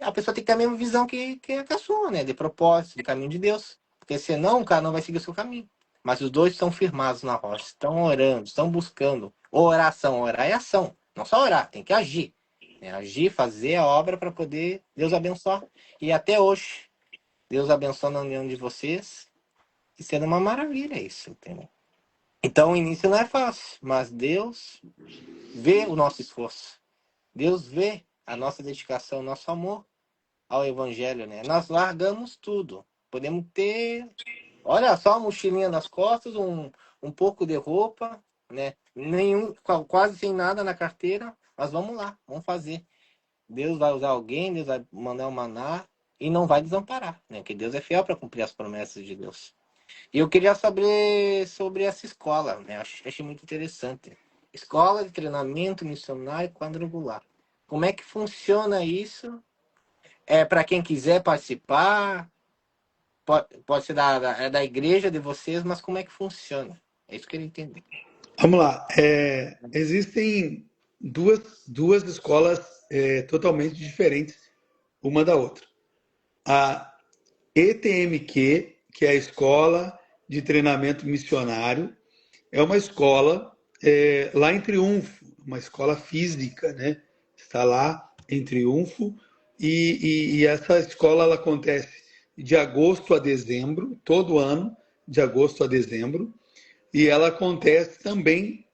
a pessoa tem que ter a mesma visão que a sua, né? De propósito, de caminho de Deus. Porque senão o cara não vai seguir o seu caminho. Mas os dois estão firmados na rocha, estão orando, estão buscando. Oração, orar é ação. Não só orar, tem que agir. Né? Agir, fazer a obra para poder Deus abençoar. E até hoje, Deus abençoa a união de vocês. E sendo uma maravilha isso, entendeu? Então o início não é fácil, mas Deus vê o nosso esforço. Deus vê a nossa dedicação, o nosso amor ao Evangelho, né? Nós largamos tudo. Podemos ter, olha só, uma mochilinha nas costas, um pouco de roupa, né? Quase sem nada na carteira, mas vamos lá, vamos fazer. Deus vai usar alguém, Deus vai mandar um maná e não vai desamparar, né? Porque Deus é fiel para cumprir as promessas de Deus. E eu queria saber sobre essa escola, né? Achei muito interessante. Escola de Treinamento Missionário Quadrangular. Como é que funciona isso? É para quem quiser participar? Pode ser da igreja de vocês, mas como é que funciona? É isso que eu queria entender. Vamos lá. Existem duas escolas totalmente diferentes uma da outra. A ETMQ, que é a Escola de Treinamento Missionário, é uma escola lá em Triunfo, uma escola física, né? Está lá em Triunfo e essa escola ela acontece de agosto a dezembro, todo ano, de agosto a dezembro, e ela acontece também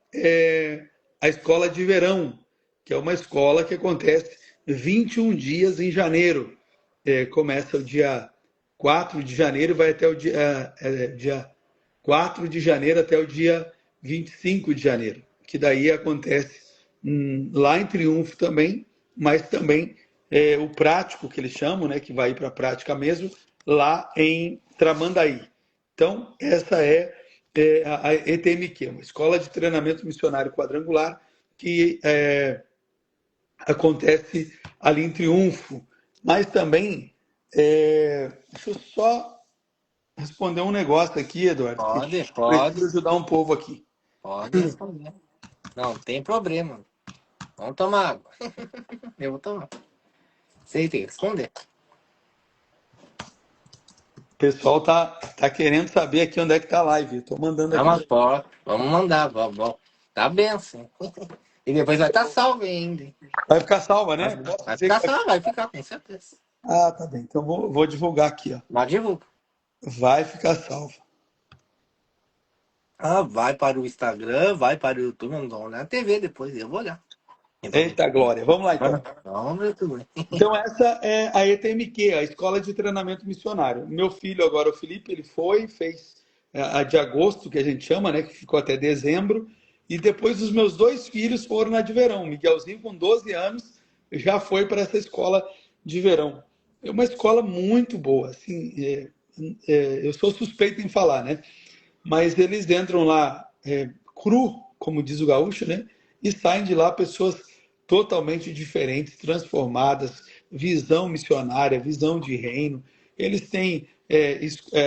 a escola de verão, que é uma escola que acontece 21 dias em janeiro. Começa o dia 4 de janeiro e vai até o dia 4 de janeiro até o dia 25 de janeiro, que daí acontece lá em Triunfo também, mas também o prático que eles chamam, né, que vai ir para a prática mesmo, lá em Tramandaí. Então, essa é a ETMQ, uma escola de treinamento missionário quadrangular que acontece ali em Triunfo. Mas também, deixa eu só responder um negócio aqui, Eduardo, que Pode, preciso pode, ajudar um povo aqui. pode responder. Não tem problema. Vamos tomar água. Eu vou tomar. Você tem que responder. O pessoal tá querendo saber aqui onde é que tá a live. Estou mandando Não, aqui. mas pode. Vamos mandar, vamos. Tá benção. E depois vai estar salvo ainda. Hein? Vai ficar salva, né? Posso Vai dizer que ficar salvo, vai ficar, com certeza. Ah, tá bem. Então vou divulgar aqui, ó. Mas divulga. Vai ficar salva. Ah, vai para o Instagram, vai para o YouTube, não vou olhar na TV depois, eu vou olhar. Eita glória. Vamos lá então. Vamos ver tudo. Então, essa é a ETMQ, a Escola de Treinamento Missionário. Meu filho, agora, o Felipe, ele fez a de agosto, que a gente chama, né, que ficou até dezembro, e depois os meus dois filhos foram na de verão. Miguelzinho, com 12 anos, já foi para essa escola de verão. É uma escola muito boa, assim, eu sou suspeito em falar, né? Mas eles entram lá cru, como diz o gaúcho, né? E saem de lá pessoas totalmente diferentes, transformadas, visão missionária, visão de reino. Eles têm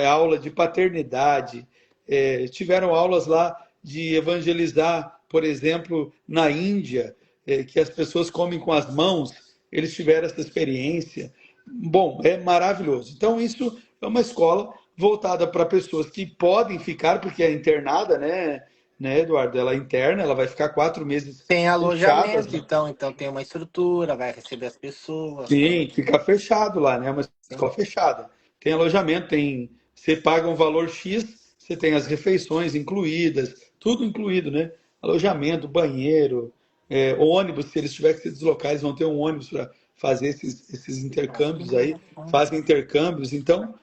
aula de paternidade, tiveram aulas lá de evangelizar, por exemplo, na Índia, que as pessoas comem com as mãos. Eles tiveram essa experiência. Bom, é maravilhoso. Então, isso é uma escola voltada para pessoas que podem ficar, porque é internada, né, Eduardo? Ela é interna, ela vai ficar 4 meses Tem fechada. alojamento, então tem uma estrutura, vai receber as pessoas. Sim, fica fechado lá, né? É uma escola fechada. Tem alojamento, você paga um valor X, você tem as refeições incluídas, tudo incluído, né? Alojamento, banheiro, ônibus, se eles tiverem que se deslocar, eles vão ter um ônibus para fazer esses intercâmbios aí, fazem intercâmbios. Então,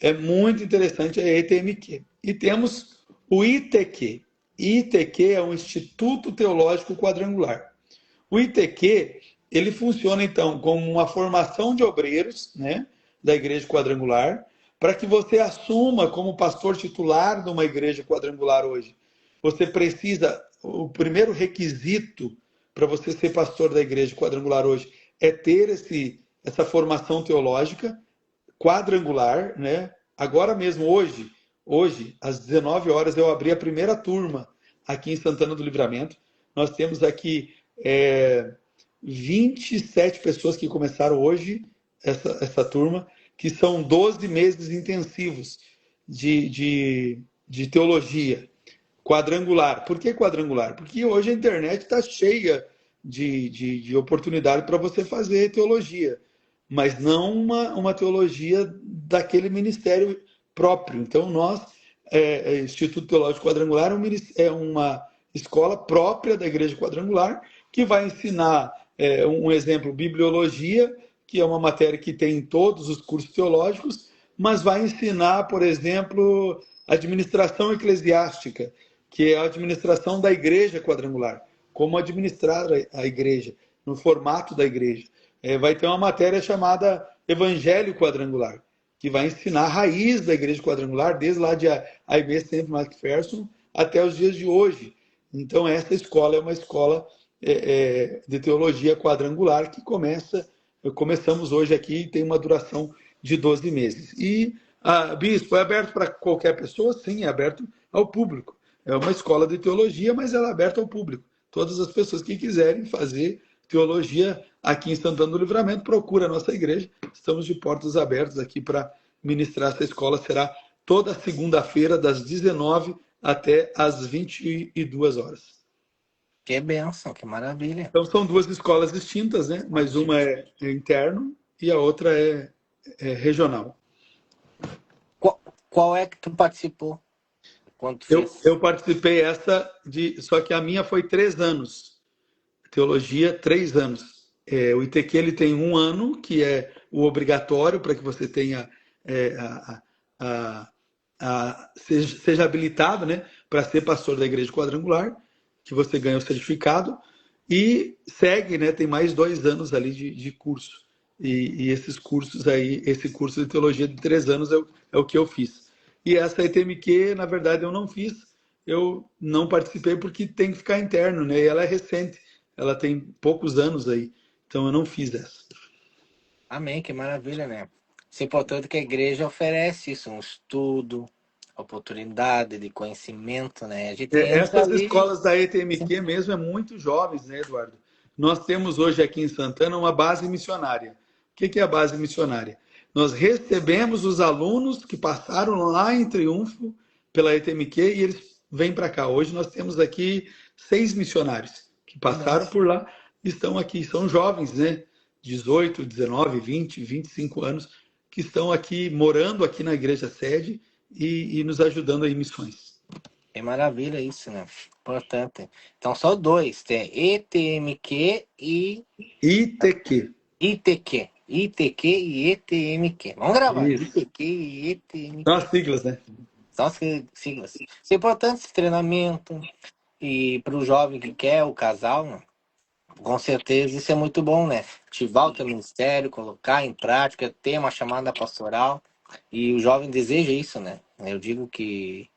é muito interessante a ETMQ. E temos o ITQ. ITQ é um Instituto Teológico Quadrangular. O ITQ, ele funciona então como uma formação de obreiros, né, da igreja quadrangular, para que você assuma como pastor titular de uma igreja quadrangular hoje. Você precisa, o primeiro requisito para você ser pastor da igreja quadrangular hoje é ter essa formação teológica quadrangular, né? Agora mesmo, hoje, às 19 horas, eu abri a primeira turma aqui em Santana do Livramento. Nós temos aqui 27 pessoas que começaram hoje essa turma, que são 12 meses intensivos de teologia quadrangular. Por que quadrangular? Porque hoje a internet está cheia de oportunidade para você fazer teologia, mas não uma teologia daquele ministério próprio. Então, nós, Instituto Teológico Quadrangular, é uma escola própria da Igreja Quadrangular, que vai ensinar, um exemplo, bibliologia, que é uma matéria que tem em todos os cursos teológicos, mas vai ensinar, por exemplo, administração eclesiástica, que é a administração da Igreja Quadrangular, como administrar a igreja, no formato da igreja. Vai ter uma matéria chamada Evangelho Quadrangular, que vai ensinar a raiz da Igreja Quadrangular, desde lá de A.I.B. St. McPherson até os dias de hoje. Então, essa escola é uma escola de teologia quadrangular que começamos hoje aqui e tem uma duração de 12 meses. E, Bispo, é aberto para qualquer pessoa? Sim, é aberto ao público. É uma escola de teologia, mas ela é aberta ao público. Todas as pessoas que quiserem fazer teologia aqui em Santana do Livramento, procura a nossa igreja. Estamos de portas abertas aqui para ministrar essa escola. Será toda segunda-feira, das 19 até as 22 horas. Que bênção, que maravilha. Então, são duas escolas distintas, né? Mas uma é interno e a outra é regional. Qual é que tu participou? Quando tu fez? Eu participei só que a minha foi 3 anos. Teologia, 3 anos. O ITQ ele tem 1 ano, que é o obrigatório para que você tenha seja habilitado, né, para ser pastor da Igreja Quadrangular, que você ganha o certificado, e segue, né, tem mais 2 anos ali de curso. E esses cursos aí, esse curso de teologia de 3 anos é o que eu fiz. E essa ETMQ, na verdade, eu não fiz, eu não participei porque tem que ficar interno, né? E ela é recente, ela tem poucos anos aí, então eu não fiz essa. Amém, que maravilha, né? Isso é importante que a igreja oferece isso, um estudo, oportunidade de conhecimento, né? A gente entra Essas ali. escolas da ETMQ mesmo é muito jovens, né, Eduardo? Nós temos hoje aqui em Santana uma base missionária. O que é a base missionária? Nós recebemos os alunos que passaram lá em Triunfo pela ETMQ e eles vêm para cá. Hoje nós temos aqui 6 missionários que Que passaram benção. por lá e estão aqui. São jovens, né? 18, 19, 20, 25 anos que estão aqui, morando aqui na igreja sede e nos ajudando em missões. Que maravilha isso, né? Importante. Então, só dois. Tem ETMQ e ITQ. ITQ. ITQ e ETMQ. Vamos gravar. Isso. ITQ e São ETMQ. as siglas, né? São as siglas. Isso é importante, esse treinamento. E para o jovem que quer, o casal, né? Com certeza isso é muito bom, né? Ativar o teu ministério, colocar em prática, ter uma chamada pastoral. E o jovem deseja isso, né? Eu digo que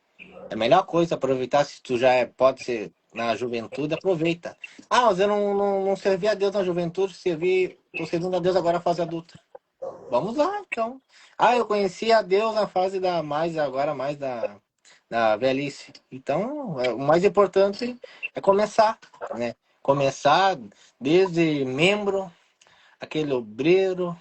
é a melhor coisa aproveitar, se tu já pode ser na juventude, aproveita. Ah, mas eu não servi a Deus na juventude, tô servindo a Deus agora na fase adulta. Vamos lá, então. Ah, eu conheci a Deus na fase agora mais da velhice. Então, o mais importante é começar, né? Começar desde membro, aquele obreiro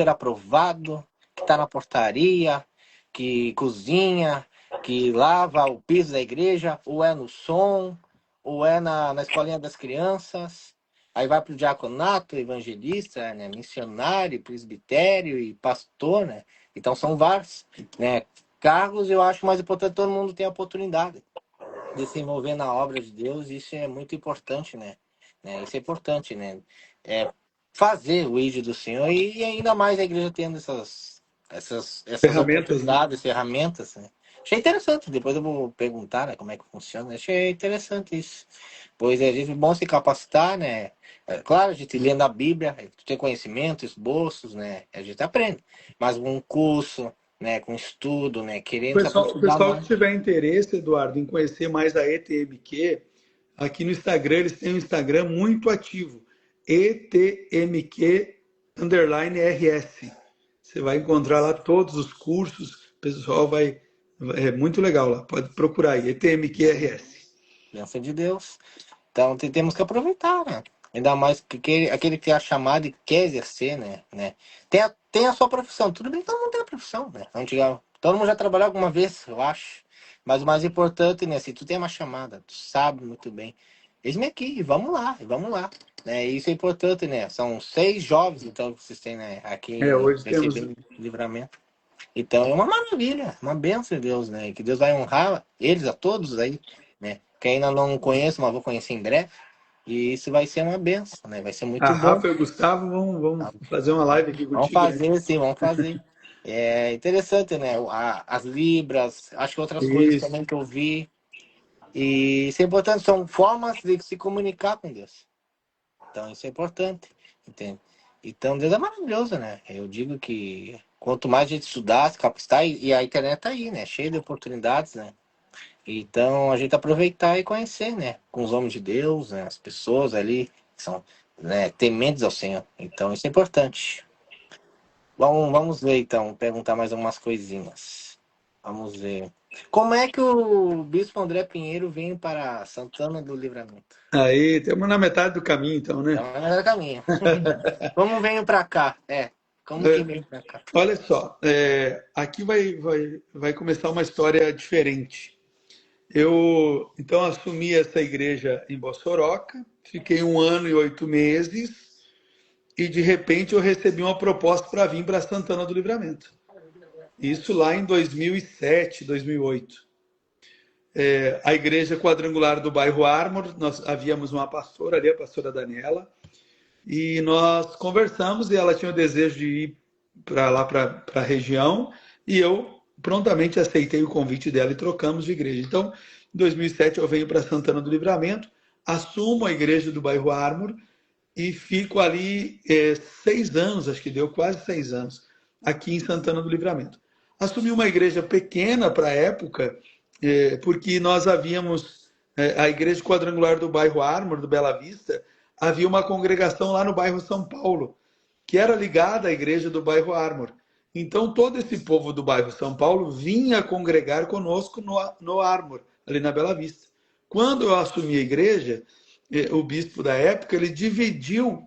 aprovado, que está na portaria, que cozinha, que lava o piso da igreja, ou é no som, ou é na escolinha das crianças. Aí vai para o diaconato, evangelista, né, missionário, presbitério e pastor, né? Então são vários, né, cargos. Eu acho mais importante todo mundo ter a oportunidade de se envolver na obra de Deus. Isso é muito importante, né? Isso é importante, né? É fazer o ID do Senhor e ainda mais a igreja tendo essas Ferramentas, né? oportunidades, ferramentas, né? Achei interessante, depois eu vou perguntar, né, como é que funciona. Achei interessante isso. Pois é, é bom se capacitar, né? É claro, a gente lendo a Bíblia, tem conhecimento, esboços, né? A gente aprende. Mas um curso, né, com estudo, né, querendo se O aprofundar pessoal que mais. tiver interesse, Eduardo, em conhecer mais a ETMQ, aqui no Instagram, eles têm um Instagram muito ativo. ETMQ_RS. Você vai encontrar lá todos os cursos, o pessoal vai. É muito legal lá, pode procurar aí, ETMQRS. Bênção de Deus. Então temos que aproveitar, né? Ainda mais que aquele que tem a chamada e quer exercer, né? Tem a sua profissão. Tudo bem que todo mundo tem a profissão, né? Todo mundo já trabalhou alguma vez, eu acho. Mas o mais importante, né? Se tu tem uma chamada, tu sabe muito bem. Eis-me aqui, vamos lá. Né? Isso é importante, né? São 6 jovens, então, que vocês têm, né? Aqui Hoje temos. recebendo livramento. Então é uma maravilha, uma bênção de Deus, né? Que Deus vai honrar eles a todos aí, né? Que ainda não conheço, mas vou conhecer em breve. E isso vai ser uma bênção, né? Vai ser A muito bom. Rafa e o Gustavo vão fazer uma live aqui Vamos contigo, né? fazer, sim, vamos fazer. É interessante, né? As libras, acho que outras coisas Isso. também que eu vi. E isso é importante, são formas de se comunicar com Deus. Então isso é importante, entende? Então, Deus é maravilhoso, né? Eu digo que quanto mais a gente estudar, se capacitar, e a internet tá aí, né? Cheia de oportunidades, né? Então, a gente aproveitar e conhecer, né? Com os homens de Deus, né? As pessoas ali que são, né, tementes ao Senhor. Então, isso é importante. Vamos ver, então, perguntar mais algumas coisinhas. Vamos ver. Como é que o Bispo André Pinheiro vem para Santana do Livramento? Aí, estamos na metade do caminho, então, né? Então, é o caminho. Como venho para cá? Como que É, vem para cá? olha só, aqui vai começar uma história diferente. Eu, então, assumi essa igreja em Bossoroca, fiquei 1 ano e 8 meses, e de repente eu recebi uma proposta para vir para Santana do Livramento. Isso lá em 2007, 2008. A igreja quadrangular do bairro Ármor, nós havíamos uma pastora ali, a pastora Daniela, e nós conversamos e ela tinha o desejo de ir para lá, para a região, e eu prontamente aceitei o convite dela e trocamos de igreja. Então, em 2007 eu venho para Santana do Livramento, assumo a igreja do bairro Ármor e fico ali 6 anos, acho que deu quase 6 anos, aqui em Santana do Livramento. Assumi uma igreja pequena para a época, porque nós havíamos, a igreja quadrangular do bairro Ármor, do Bela Vista, havia uma congregação lá no bairro São Paulo, que era ligada à igreja do bairro Ármor. Então, todo esse povo do bairro São Paulo vinha congregar conosco no Ármor, ali na Bela Vista. Quando eu assumi a igreja, o bispo da época, ele dividiu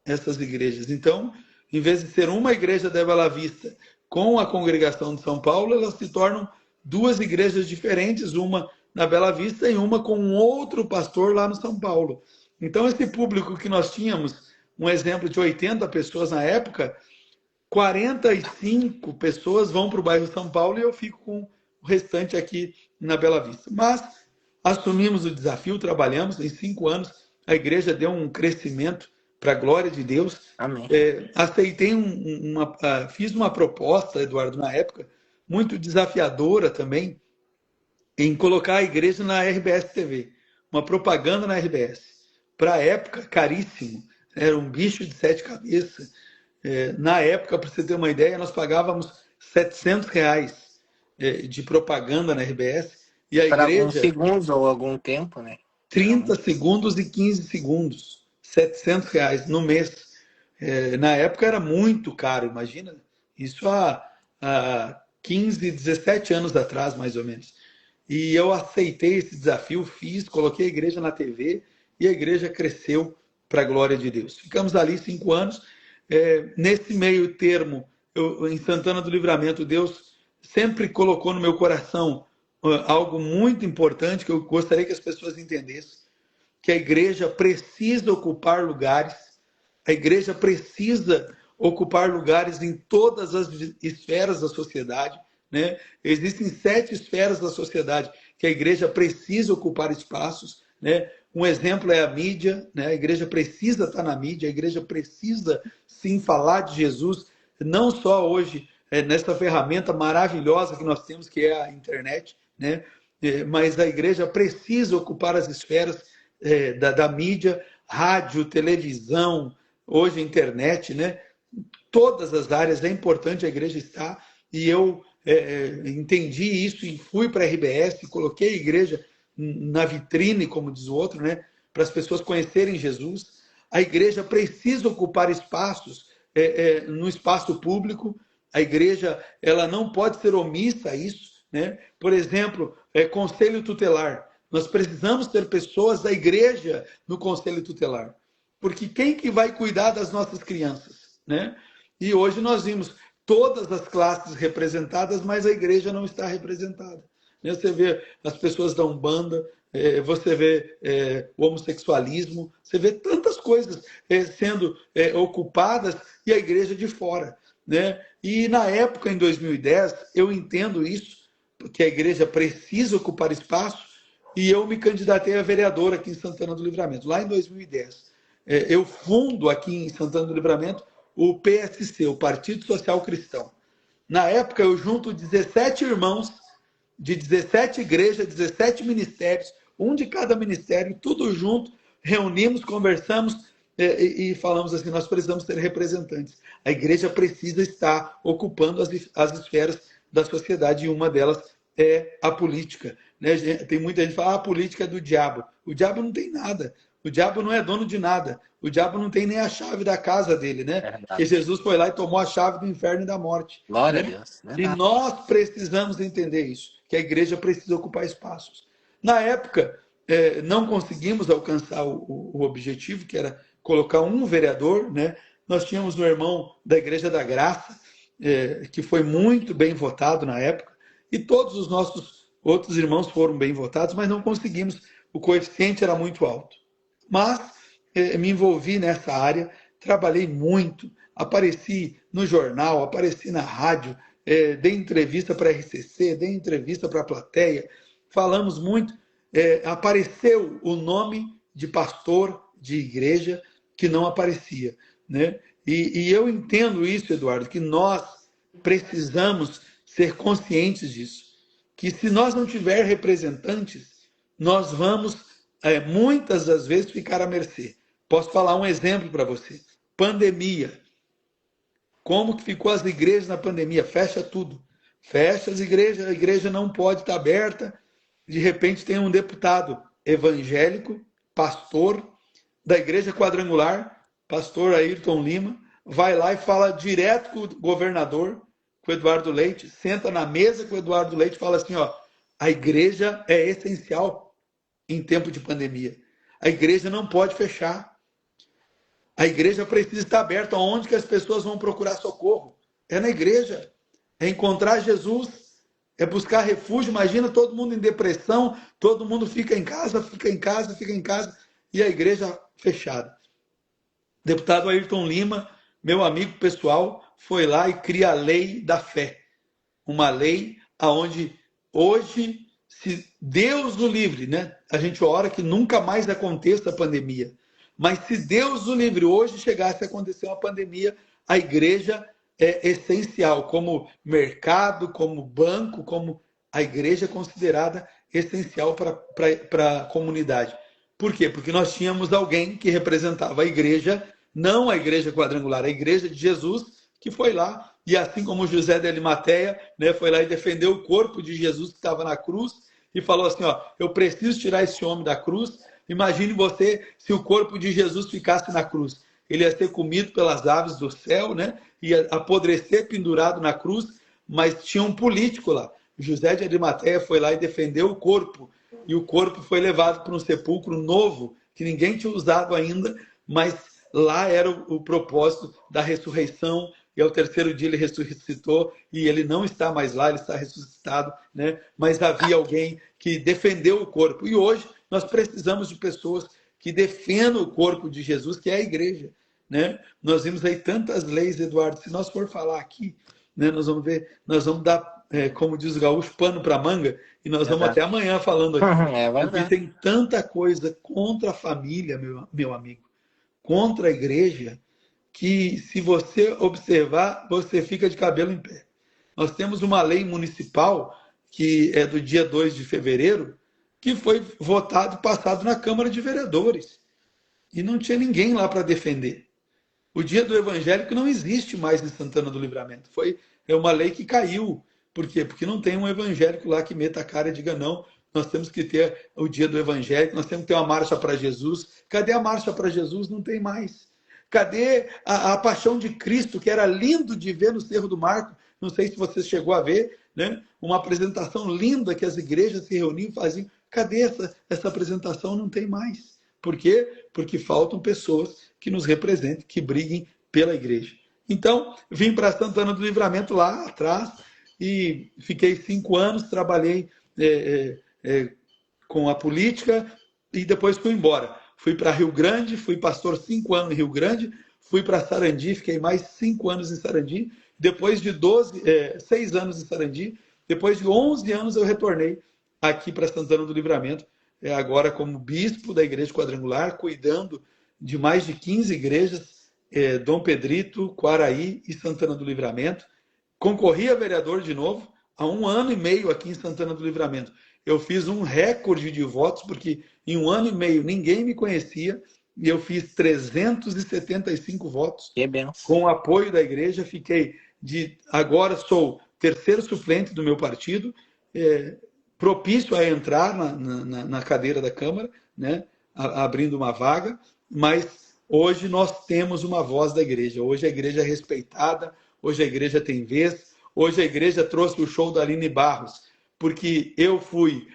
essas igrejas. Então, em vez de ser uma igreja da Bela Vista com a congregação de São Paulo, elas se tornam duas igrejas diferentes, uma na Bela Vista e uma com um outro pastor lá no São Paulo. Então, esse público que nós tínhamos, um exemplo de 80 pessoas na época, 45 pessoas vão para o bairro São Paulo e eu fico com o restante aqui na Bela Vista. Mas assumimos o desafio, trabalhamos, em 5 anos a igreja deu um crescimento para a glória de Deus. Amém. Aceitei fiz uma proposta, Eduardo, na época, muito desafiadora também, em colocar a igreja na RBS TV, uma propaganda na RBS. Para a época, caríssimo, era um bicho de 7 cabeças. Na época, para você ter uma ideia, nós pagávamos R$ 700 de propaganda na RBS e a Para alguns igreja segundos ou algum tempo, né? 30 segundos e 15 segundos, R$ 700 no mês. Na época era muito caro, imagina, isso há 15, 17 anos atrás, mais ou menos. E eu aceitei esse desafio, fiz, coloquei a igreja na TV e a igreja cresceu para a glória de Deus. Ficamos ali 5 anos. Nesse meio termo, em Santana do Livramento, Deus sempre colocou no meu coração algo muito importante que eu gostaria que as pessoas entendessem, que a igreja precisa ocupar lugares, a igreja precisa ocupar lugares em todas as esferas da sociedade, né? Existem 7 esferas da sociedade que a igreja precisa ocupar espaços, né? Um exemplo é a mídia, né? A igreja precisa estar na mídia, a igreja precisa sim falar de Jesus, não só hoje nessa ferramenta maravilhosa que nós temos, que é a internet, né? Mas a igreja precisa ocupar as esferas da mídia, rádio, televisão, hoje internet, né? Todas as áreas é importante a igreja estar, e eu entendi isso e fui para a RBS, coloquei a igreja na vitrine, como diz o outro, né? Para as pessoas conhecerem Jesus. A igreja precisa ocupar espaços no espaço público. A igreja ela não pode ser omissa a isso, né? Por exemplo, conselho tutelar. Nós precisamos ter pessoas da igreja no conselho tutelar, porque quem que vai cuidar das nossas crianças, né? E hoje nós vimos todas as classes representadas, mas a igreja não está representada. Você vê as pessoas da Umbanda, você vê o homossexualismo, você vê tantas coisas sendo ocupadas e a igreja de fora, né? E na época, em 2010, eu entendo isso, porque a igreja precisa ocupar espaço, e eu me candidatei a vereador aqui em Santana do Livramento, lá em 2010. Eu fundo aqui em Santana do Livramento o PSC, o Partido Social Cristão. Na época, eu junto 17 irmãos de 17 igrejas, 17 ministérios, um de cada ministério, tudo junto, reunimos, conversamos e falamos assim, nós precisamos ter representantes. A igreja precisa estar ocupando as esferas da sociedade, e uma delas é a política. Né? Tem muita gente que fala, a política é do diabo. O diabo não tem nada. O diabo não é dono de nada. O diabo não tem nem a chave da casa dele, né? Porque Jesus foi lá e tomou a chave do inferno e da morte. Glória né? a Deus. E nós precisamos entender isso, que a igreja precisa ocupar espaços. Na época, não conseguimos alcançar o objetivo, que era colocar um vereador, né? Nós tínhamos um irmão da Igreja da Graça, que foi muito bem votado na época, e todos os nossos outros irmãos foram bem votados, mas não conseguimos, o coeficiente era muito alto. Mas me envolvi nessa área, trabalhei muito, apareci no jornal, apareci na rádio, dei entrevista para a RCC, dei entrevista para a plateia, falamos muito, apareceu o nome de pastor de igreja que não aparecia. Né? E eu entendo isso, Eduardo, que nós precisamos ser conscientes disso. Que se nós não tiver representantes, nós vamos, muitas das vezes, ficar à mercê. Posso falar um exemplo para você. Pandemia. Como que ficou as igrejas na pandemia? Fecha tudo. Fecha as igrejas, a igreja não pode estar aberta. De repente tem um deputado evangélico, pastor da Igreja Quadrangular, pastor Ayrton Lima, vai lá e fala direto com o governador, com o Eduardo Leite, senta na mesa com o Eduardo Leite e fala assim, ó, a igreja é essencial em tempo de pandemia. A igreja não pode fechar. A igreja precisa estar aberta. Onde que as pessoas vão procurar socorro? É na igreja. É encontrar Jesus. É buscar refúgio. Imagina todo mundo em depressão, todo mundo fica em casa, e a igreja fechada. Deputado Ayrton Lima, meu amigo pessoal, foi lá e cria a lei da fé. Uma lei onde hoje, se Deus o livre, né? A gente ora que nunca mais aconteça a pandemia. Mas se Deus o livre, hoje chegasse a acontecer uma pandemia, a igreja é essencial, como mercado, como banco, como a igreja é considerada essencial para a comunidade. Por quê? Porque nós tínhamos alguém que representava a igreja, não a igreja quadrangular, a igreja de Jesus, que foi lá, e assim como José de Arimateia, né, foi lá e defendeu o corpo de Jesus que estava na cruz, e falou assim, ó, eu preciso tirar esse homem da cruz. Imagine você se o corpo de Jesus ficasse na cruz. Ele ia ser comido pelas aves do céu, né? Ia apodrecer pendurado na cruz, mas tinha um político lá. José de Arimateia foi lá e defendeu o corpo. E o corpo foi levado para um sepulcro novo, que ninguém tinha usado ainda, mas lá era o propósito da ressurreição. E ao terceiro dia ele ressuscitou, e ele não está mais lá, ele está ressuscitado, né? Mas havia alguém que defendeu o corpo. E hoje nós precisamos de pessoas que defendam o corpo de Jesus, que é a igreja. Né? Nós vimos aí tantas leis, Eduardo, se nós for falar aqui, né, nós vamos ver, nós vamos dar, como diz o gaúcho, pano para manga, e nós vamos até amanhã falando aqui. Porque tem tanta coisa contra a família, meu amigo, contra a igreja, que se você observar, você fica de cabelo em pé. Nós temos uma lei municipal, que é do dia 2 de fevereiro, que foi votado e passado na Câmara de Vereadores. E não tinha ninguém lá para defender. O dia do evangélico não existe mais em Santana do Livramento. É uma lei que caiu. Por quê? Porque não tem um evangélico lá que meta a cara e diga não, nós temos que ter o dia do evangélico, nós temos que ter uma marcha para Jesus. Cadê a marcha para Jesus? Não tem mais. Cadê a paixão de Cristo, que era lindo de ver no Cerro do Marco? Não sei se você chegou a ver, né? Uma apresentação linda que as igrejas se reuniam e faziam. Cadê essa apresentação? Não tem mais. Por quê? Porque faltam pessoas que nos representem, que briguem pela igreja. Então, vim para Santana do Livramento lá atrás e fiquei 5 anos, trabalhei com a política e depois fui embora. Fui para Rio Grande, fui pastor 5 anos em Rio Grande, fui para Sarandi, fiquei mais 5 anos em Sarandi. Depois de 6 anos em Sarandi, depois de 11 anos eu retornei aqui para Santana do Livramento, agora como bispo da Igreja Quadrangular, cuidando de mais de 15 igrejas, Dom Pedrito, Quaraí e Santana do Livramento. Concorri a vereador de novo, há 1 ano e meio aqui em Santana do Livramento. Eu fiz um recorde de votos, porque em 1 ano e meio ninguém me conhecia, e eu fiz 375 votos. Que benção. Com o apoio da igreja, agora sou terceiro suplente do meu partido, propício a entrar na cadeira da Câmara, né, abrindo uma vaga, mas hoje nós temos uma voz da igreja. Hoje a igreja é respeitada, hoje a igreja tem vez, hoje a igreja trouxe o show da Aline Barros, porque eu fui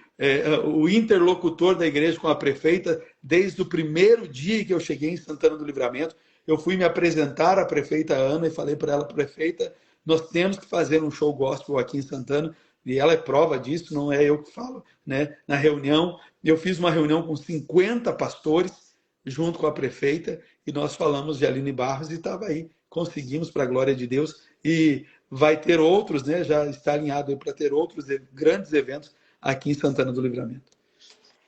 o interlocutor da igreja com a prefeita desde o primeiro dia que eu cheguei em Santana do Livramento. Eu fui me apresentar à prefeita Ana e falei para ela, prefeita, nós temos que fazer um show gospel aqui em Santana, e ela é prova disso, não é eu que falo, né? Na reunião, eu fiz uma reunião com 50 pastores, junto com a prefeita, e nós falamos de Aline Barros e estava aí, conseguimos para a glória de Deus, e vai ter outros, né? Já está alinhado para ter outros grandes eventos aqui em Santana do Livramento.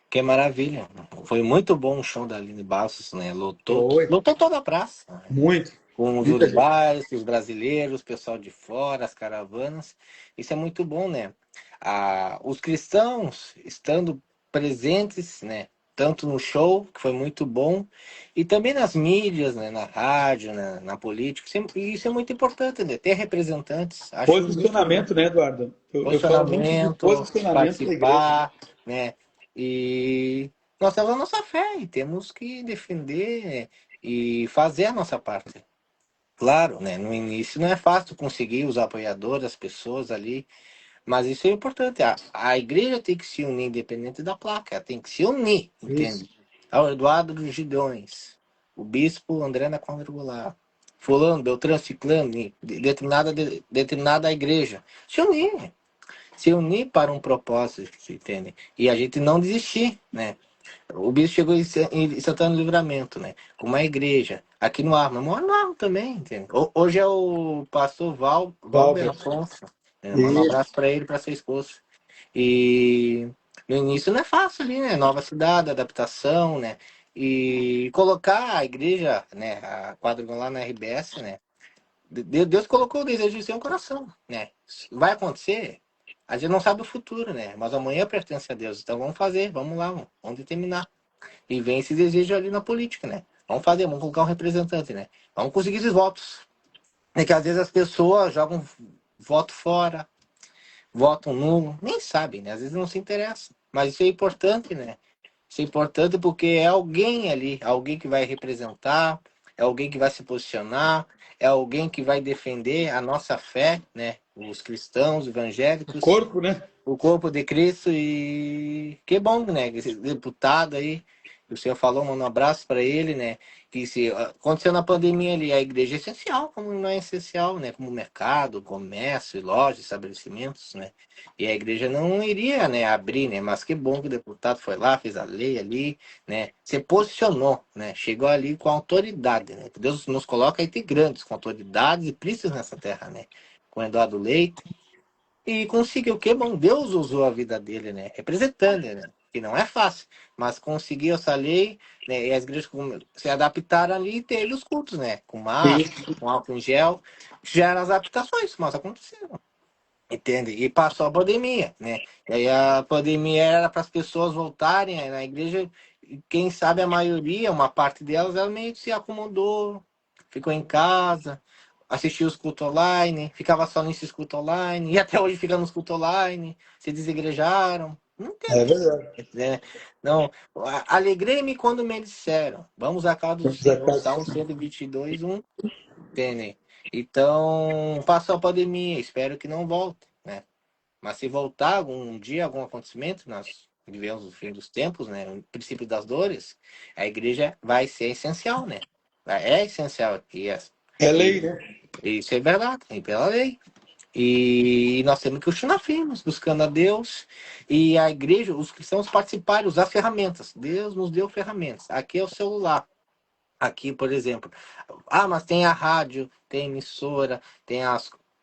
Que maravilha. Foi muito bom o show da Aline Bastos, né? Lotou toda a praça. Né? Muito. Com os urubais, os brasileiros, o pessoal de fora, as caravanas. Isso é muito bom, né? Os cristãos estando presentes, né? Tanto no show, que foi muito bom, e também nas mídias, né? Na rádio, na política. Isso é muito importante, né? Ter representantes. Acho posicionamento, né, Eduardo? Eu falo muito de posicionamento participar, né? E nós temos a nossa fé e temos que defender e fazer a nossa parte. Claro, né? No início não é fácil conseguir os apoiadores, as pessoas ali, mas isso é importante. A igreja tem que se unir, independente da placa, ela tem que se unir, entende? O Eduardo dos Gideões, o bispo André da Quadrangular, fulano, Beltrano, Ciclano, determinada igreja. Se unir para um propósito, entende? E a gente não desistir, né? O bispo chegou em Santana do Livramento, né? Com uma igreja. Aqui no Arma. Mora no Arma também, entende? Hoje é o pastor Valber Afonso. Né? Manda um abraço para ele e para sua esposa. E no início não é fácil ali, né? Nova cidade, adaptação, né? E colocar a igreja, né? A quadrangular na RBS, né? Deus colocou o desejo em seu coração, né? Vai acontecer? A gente não sabe o futuro, né? Mas amanhã pertence a Deus. Então vamos fazer, vamos lá, vamos determinar. E vem esse desejo ali na política, né? Vamos fazer, vamos colocar um representante, né? Vamos conseguir esses votos. É que às vezes as pessoas jogam voto fora, votam nulo, nem sabem, né? Às vezes não se interessa. Mas isso é importante, né? Isso é importante porque é alguém ali, alguém que vai representar, é alguém que vai se posicionar, é alguém que vai defender a nossa fé, né? Os cristãos, evangélicos. O corpo, né? O corpo de Cristo. E que bom, né? Esse deputado aí, o senhor falou, manda um abraço para ele, né? Que se aconteceu na pandemia ali, a igreja é essencial, como não é essencial, né? Como mercado, comércio, lojas, estabelecimentos, né? E a igreja não iria, né, abrir, né? Mas que bom que o deputado foi lá, fez a lei ali, né? Se posicionou, né? Chegou ali com autoridade, né? Deus nos coloca entre grandes, com autoridades e príncipes nessa terra, né? Com Eduardo Leite. E conseguiu, que bom, Deus usou a vida dele, né? Representando, né? Que não é fácil, mas conseguiu essa lei, né? E as igrejas se adaptaram ali e teve os cultos, né? Com máscara, com álcool em gel, já eram as adaptações, mas aconteceram. Entende? E passou a pandemia, né? E aí a pandemia era para as pessoas voltarem na igreja, e quem sabe a maioria, uma parte delas, ela meio que se acomodou, ficou em casa, assistiu os cultos online, ficava só nesses cultos online, e até hoje fica nos cultos online, se desigrejaram. Não tem. É verdade. Né? Não, alegrei-me quando me disseram, vamos à casa do Senhor, Salmo 122, 1. Entende? Então, passou a pandemia, espero que não volte, né? Mas se voltar algum dia, algum acontecimento, nós vivemos o fim dos tempos, né? O princípio das dores, a igreja vai ser essencial, né? É essencial. É lei, né? Isso é verdade, é pela lei. E nós temos que continuar firmes, buscando a Deus. E a igreja, os cristãos participarem, usar ferramentas. Deus nos deu ferramentas. Aqui é o celular. Aqui, por exemplo, mas tem a rádio, tem a emissora,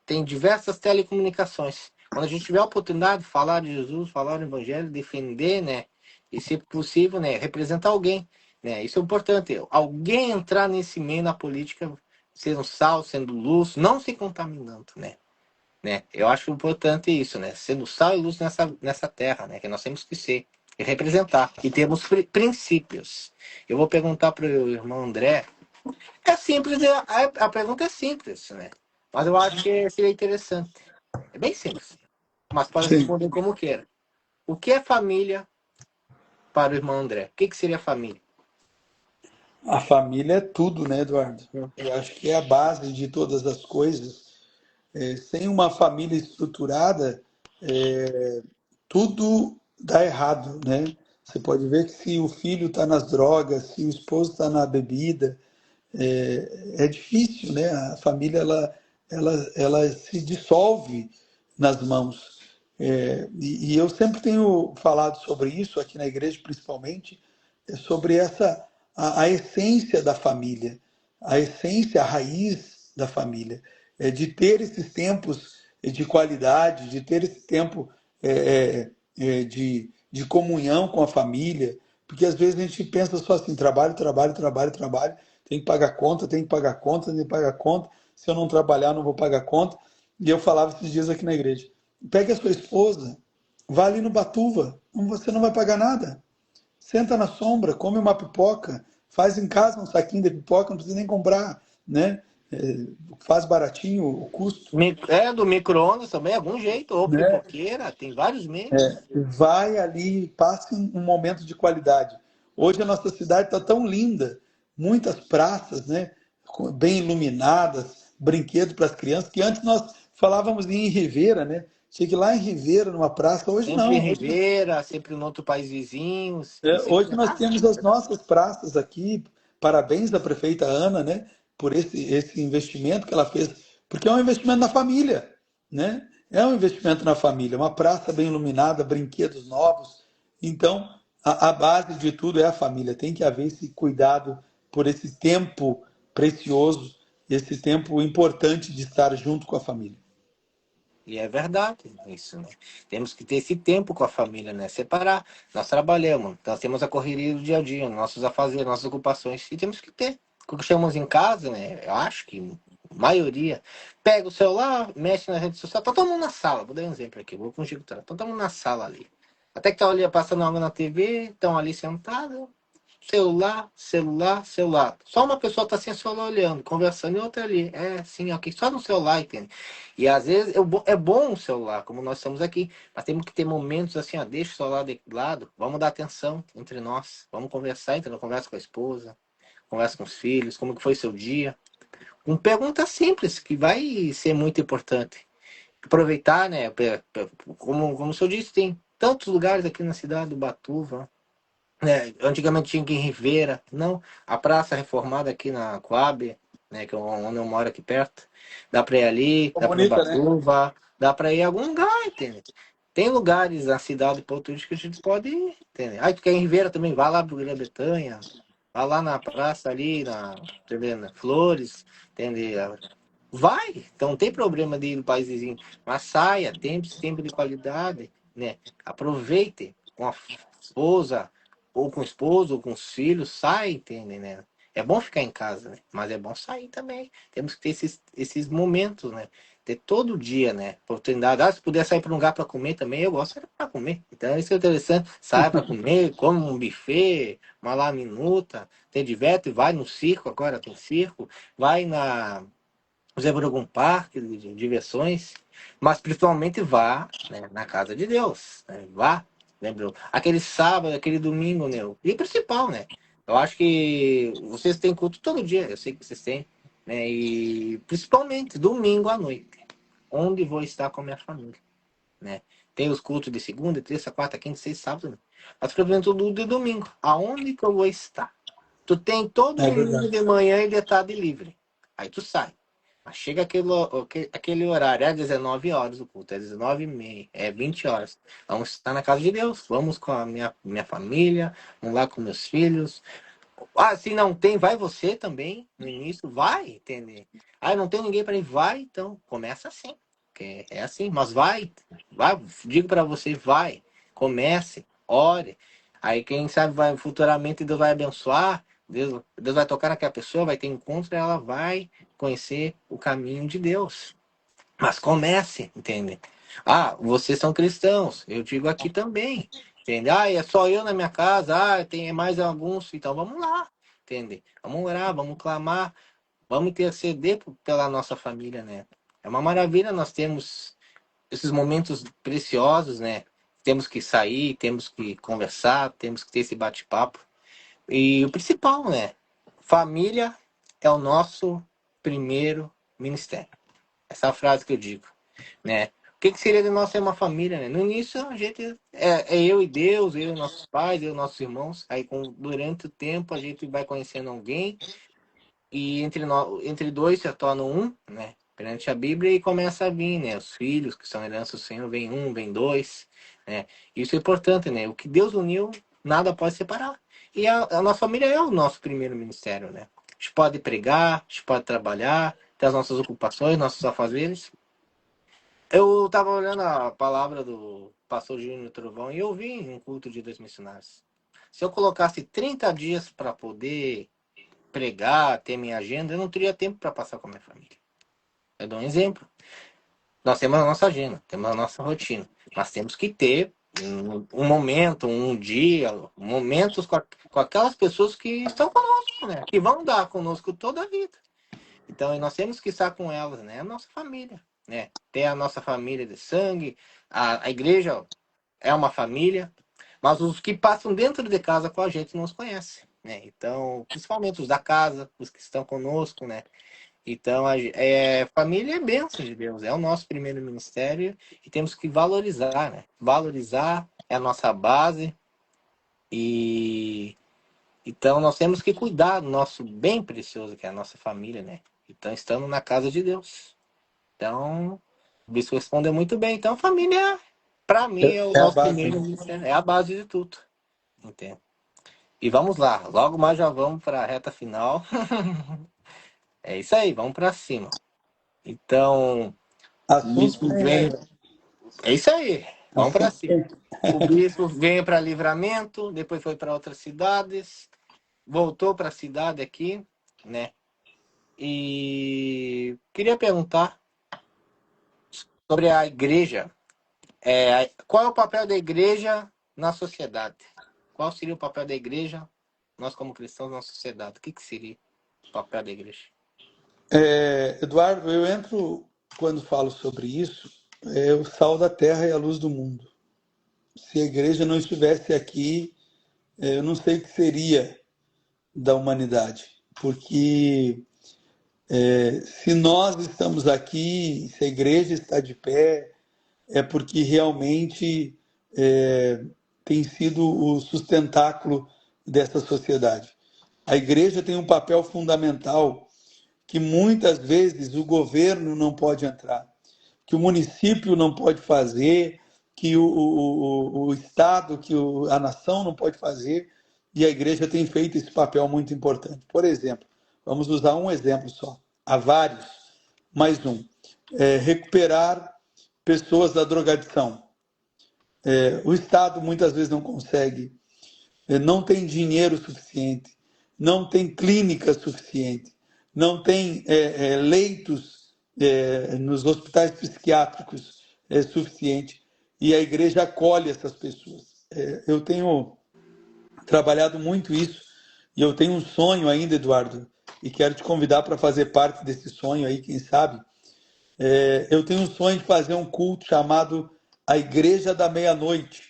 tem diversas telecomunicações. Quando a gente tiver a oportunidade de falar de Jesus, falar do Evangelho, defender, né? E se possível, né? Representar alguém, né? Isso é importante. Alguém entrar nesse meio na política, sendo sal, sendo luz, não se contaminando, né? Eu acho importante isso, né? Sendo sal e luz nessa terra, né? Que nós temos que ser. e representar. E temos princípios. Eu vou perguntar para o irmão André. É simples, a pergunta é simples, né? Mas eu acho que seria interessante. É bem simples, mas pode Sim. responder como queira. O que é família para o irmão André? O que seria família? A família é tudo, né, Eduardo? Eu acho que é a base de todas as coisas. Sem uma família estruturada, tudo dá errado, né? Você pode ver que se o filho está nas drogas, se o esposo está na bebida, é difícil, né? A família ela se dissolve nas mãos. E eu sempre tenho falado sobre isso aqui na igreja, principalmente, sobre a essência da família, a essência, a raiz da família, de ter esses tempos de qualidade, de ter esse tempo de comunhão com a família, porque às vezes a gente pensa só assim, trabalho, trabalho, trabalho, trabalho, tem que pagar conta, tem que pagar conta, tem que pagar conta, se eu não trabalhar, eu não vou pagar conta. E eu falava esses dias aqui na igreja, pegue a sua esposa, vá ali no Batuva, você não vai pagar nada. Senta na sombra, come uma pipoca, faz em casa um saquinho de pipoca, não precisa nem comprar, né? Faz baratinho o custo, É do micro-ondas também, algum jeito, ou né? pipoqueira, tem vários meios. Vai ali, passe um momento de qualidade. Hoje a nossa cidade está tão linda, muitas praças, né? Bem iluminadas, brinquedos para as crianças, que antes nós falávamos em Ribeira, né? Chegue lá em Ribeira, numa praça, hoje Sempre em não. Ribeira, sempre no outro país vizinho. E sempre... Hoje nós temos as nossas praças aqui. Parabéns à prefeita Ana, né, por esse investimento que ela fez, porque é um investimento na família, né? É um investimento na família, uma praça bem iluminada, brinquedos novos. Então, a base de tudo é a família. Tem que haver esse cuidado por esse tempo precioso, esse tempo importante de estar junto com a família. E é verdade isso, né? Temos que ter esse tempo com a família, né? Separar. Nós trabalhamos, nós temos a correria do dia a dia, nossos afazeres, nossas ocupações, e temos que ter. Quando chegamos em casa, né? Eu acho que a maioria pega o celular, mexe na rede social, tá todo mundo na sala, vou dar um exemplo aqui, vou contigo, tá todo mundo na sala ali. Até que tá ali passando algo na TV, estão ali sentados, celular, celular, celular. Só uma pessoa está sem o celular olhando, conversando e outra ali. É, sim, ok. Só no celular, entende? E às vezes é bom o celular, como nós estamos aqui. Mas temos que ter momentos assim, ó, deixa o celular de lado, vamos dar atenção entre nós. Vamos conversar, entendeu? Conversa com a esposa, conversa com os filhos, como que foi seu dia. Uma pergunta simples, que vai ser muito importante. Aproveitar, né? Como o senhor disse, tem tantos lugares aqui na cidade do Batuva, antigamente tinha que ir em Ribeira, não. A praça reformada aqui na Coab, né, que é onde eu moro aqui perto. Dá para ir ali, Ficou dá para ir em bonita, né? Batuva, dá para ir em algum lugar, entende? Tem lugares na cidade turística que a gente pode ir, entende? Aí tu quer ir em Ribeira também, vai lá pro Grã-Bretanha, vai lá na praça ali, entendeu? Flores, entende? Vai, então não tem problema de ir no país vizinho, mas saia, tempo de qualidade, né? Aproveite com a esposa, ou com o esposo, ou com os filhos, sai, entende, né? É bom ficar em casa, né? Mas é bom sair também. Temos que ter esses momentos, né? Ter todo dia, né? Oportunidade. Se puder sair para um lugar para comer também, eu gosto para comer. Então isso é interessante. Sai para comer, come um buffet, uma lá minuta, te diverte, vai no circo, agora tem circo, vai você por algum parque de diversões, mas principalmente vá, né, na casa de Deus, né? Vá, lembrou? Aquele sábado, aquele domingo, né? E o principal, né? Eu acho que vocês têm culto todo dia, eu sei que vocês têm, né? E principalmente domingo à noite, onde vou estar com a minha família, né? Tem os cultos de segunda, terça, quarta, quinta, sexta, sábado, né? Mas frequento tudo de domingo. Aonde que eu vou estar? Tu tem todo É domingo verdade. de manhã e de tarde livre. Aí tu sai. Mas chega aquele horário, é 19 horas o culto, é 19h30, é 20 horas. Vamos estar na casa de Deus, vamos com a minha família, vamos lá com meus filhos. Ah, se não tem, vai você também, no início, vai, entender. Ah, não tem ninguém para ir, vai, então, começa assim. Que é assim, mas vai, digo para você, vai, comece, ore. Aí quem sabe vai futuramente Deus vai abençoar, Deus vai tocar naquela pessoa, vai ter encontro, e ela vai conhecer o caminho de Deus. Mas comece, entende? Ah, vocês são cristãos, eu digo aqui também. Entende? Ah, é só eu na minha casa, tem mais alguns, então vamos lá, entende? Vamos orar, vamos clamar, vamos interceder pela nossa família, né? É uma maravilha, nós temos esses momentos preciosos, né? Temos que sair, temos que conversar, temos que ter esse bate-papo. E o principal, né? Família é o nosso primeiro ministério. Essa é a frase que eu digo, né? O que seria de nós ser uma família, né? No início, a gente é eu e Deus, eu e nossos pais, eu e nossos irmãos. Aí, durante o tempo, a gente vai conhecendo alguém e entre dois se tornam um, né? Perante a Bíblia e começa a vir, né? Os filhos que são herança do Senhor, vem um, vem dois, né? Isso é importante, né? O que Deus uniu, nada pode separar. E a nossa família é o nosso primeiro ministério, né? A gente pode pregar, a gente pode trabalhar, ter as nossas ocupações, nossos afazeres. Eu estava olhando a palavra do pastor Júnior Trovão e eu vi em um culto de 2 missionários. Se eu colocasse 30 dias para poder pregar, ter minha agenda, eu não teria tempo para passar com a minha família. Eu dou um exemplo. Nós temos a nossa agenda, temos a nossa rotina, mas temos que ter um momento, um dia, momentos com aquelas pessoas que estão conosco, né? Que vão dar conosco toda a vida. Então, nós temos que estar com elas, né? A nossa família, né? Ter a nossa família de sangue, a igreja é uma família, mas os que passam dentro de casa com a gente não os conhecem, né? Então, principalmente os da casa, os que estão conosco, né? Então, família é bênção de Deus, é o nosso primeiro ministério e temos que valorizar, né? Valorizar é a nossa base e então nós temos que cuidar do nosso bem precioso, que é a nossa família, né? Então, estamos na casa de Deus. Então, o bispo respondeu muito bem. Então, família, para mim, é o É a nosso base, primeiro né? ministério, é a base de tudo. Entende? E vamos lá, logo mais já vamos para a reta final. É isso aí, vamos para cima. Então, o Assunto bispo tem, vem. né? É isso aí, vamos para Assunto cima. tem. O bispo veio para Livramento, depois foi para outras cidades, voltou para a cidade aqui, né? E queria perguntar sobre a igreja. Qual é o papel da igreja na sociedade? Qual seria o papel da igreja, nós como cristãos, na sociedade? O que seria o papel da igreja? Eduardo, eu entro, quando falo sobre isso, o sal da terra e a luz do mundo. Se a igreja não estivesse aqui, eu não sei o que seria da humanidade. Porque se nós estamos aqui, se a igreja está de pé, é porque realmente tem sido o sustentáculo dessa sociedade. A igreja tem um papel fundamental que muitas vezes o governo não pode entrar, que o município não pode fazer, que o Estado, que a nação não pode fazer, e a igreja tem feito esse papel muito importante. Por exemplo, vamos usar um exemplo só, há vários, mais um, recuperar pessoas da drogadição. O Estado muitas vezes não consegue, não tem dinheiro suficiente, não tem clínica suficiente, não tem leitos nos hospitais psiquiátricos suficiente, e a igreja acolhe essas pessoas. Eu tenho trabalhado muito isso, e eu tenho um sonho ainda, Eduardo, e quero te convidar para fazer parte desse sonho aí, quem sabe. Eu tenho um sonho de fazer um culto chamado a Igreja da Meia-Noite.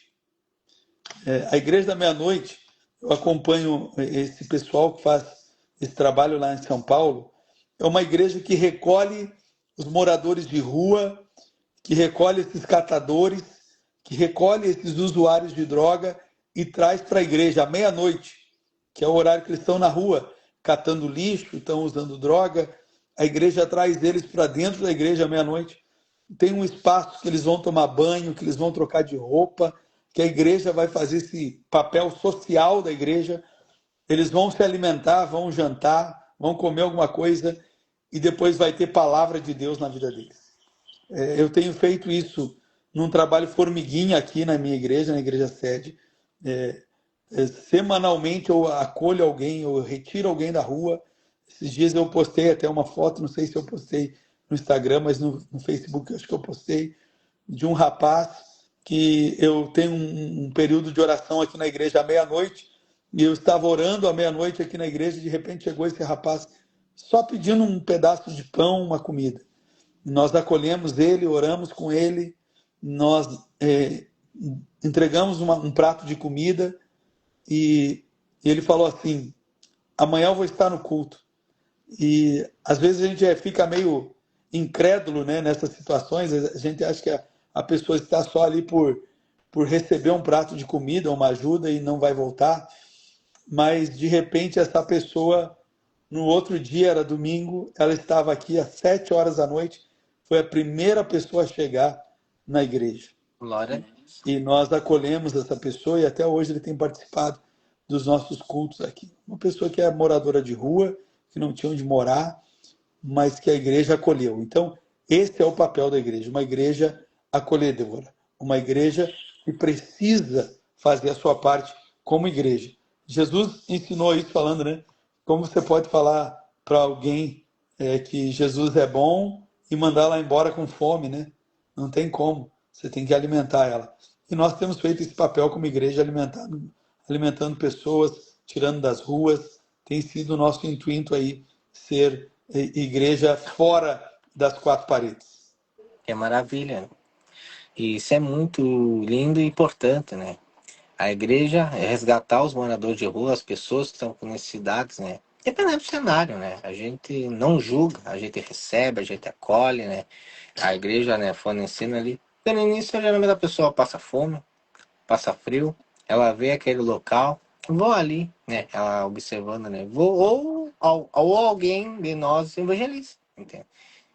A Igreja da Meia-Noite, eu acompanho esse pessoal que faz esse trabalho lá em São Paulo. É uma igreja que recolhe os moradores de rua, que recolhe esses catadores, que recolhe esses usuários de droga e traz para a igreja à meia-noite, que é o horário que eles estão na rua, catando lixo, estão usando droga. A igreja traz eles para dentro da igreja à meia-noite. Tem um espaço que eles vão tomar banho, que eles vão trocar de roupa, que a igreja vai fazer esse papel social da igreja. Eles vão se alimentar, vão jantar, vão comer alguma coisa e depois vai ter palavra de Deus na vida deles. Eu tenho feito isso num trabalho formiguinha aqui na minha igreja, na igreja sede. Semanalmente eu acolho alguém, eu retiro alguém da rua. Esses dias eu postei até uma foto, não sei se eu postei no Instagram, mas no Facebook eu acho que eu postei, de um rapaz que eu tenho um período de oração aqui na igreja à meia-noite, e eu estava orando à meia-noite aqui na igreja, e de repente chegou esse rapaz só pedindo um pedaço de pão, uma comida. Nós acolhemos ele, oramos com ele, nós entregamos um prato de comida e ele falou assim: amanhã eu vou estar no culto. E às vezes a gente fica meio incrédulo, né, nessas situações, a gente acha que a pessoa está só ali por receber um prato de comida, uma ajuda e não vai voltar, mas de repente essa pessoa, no outro dia, era domingo, ela estava aqui às 7 horas da noite, foi a primeira pessoa a chegar na igreja. Glória a Deus. E nós acolhemos essa pessoa e até hoje ele tem participado dos nossos cultos aqui. Uma pessoa que é moradora de rua, que não tinha onde morar, mas que a igreja acolheu. Então, esse é o papel da igreja, uma igreja acolhedora, uma igreja que precisa fazer a sua parte como igreja. Jesus ensinou isso falando, né? Como você pode falar para alguém que Jesus é bom e mandar ela embora com fome, né? Não tem como. Você tem que alimentar ela. E nós temos feito esse papel como igreja, alimentando pessoas, tirando das ruas. Tem sido o nosso intuito aí, ser igreja fora das quatro paredes. Que maravilha, né? E isso é muito lindo e importante, né? A igreja é resgatar os moradores de rua, as pessoas que estão com necessidades, né? Dependendo do cenário, né? A gente não julga, a gente recebe, a gente acolhe, né? A igreja, né, fornecendo ali. Porque no início, geralmente a pessoa passa fome, passa frio, ela vê aquele local, vou ali, né? Ela observando, né? Ou alguém de nós evangeliza, entende?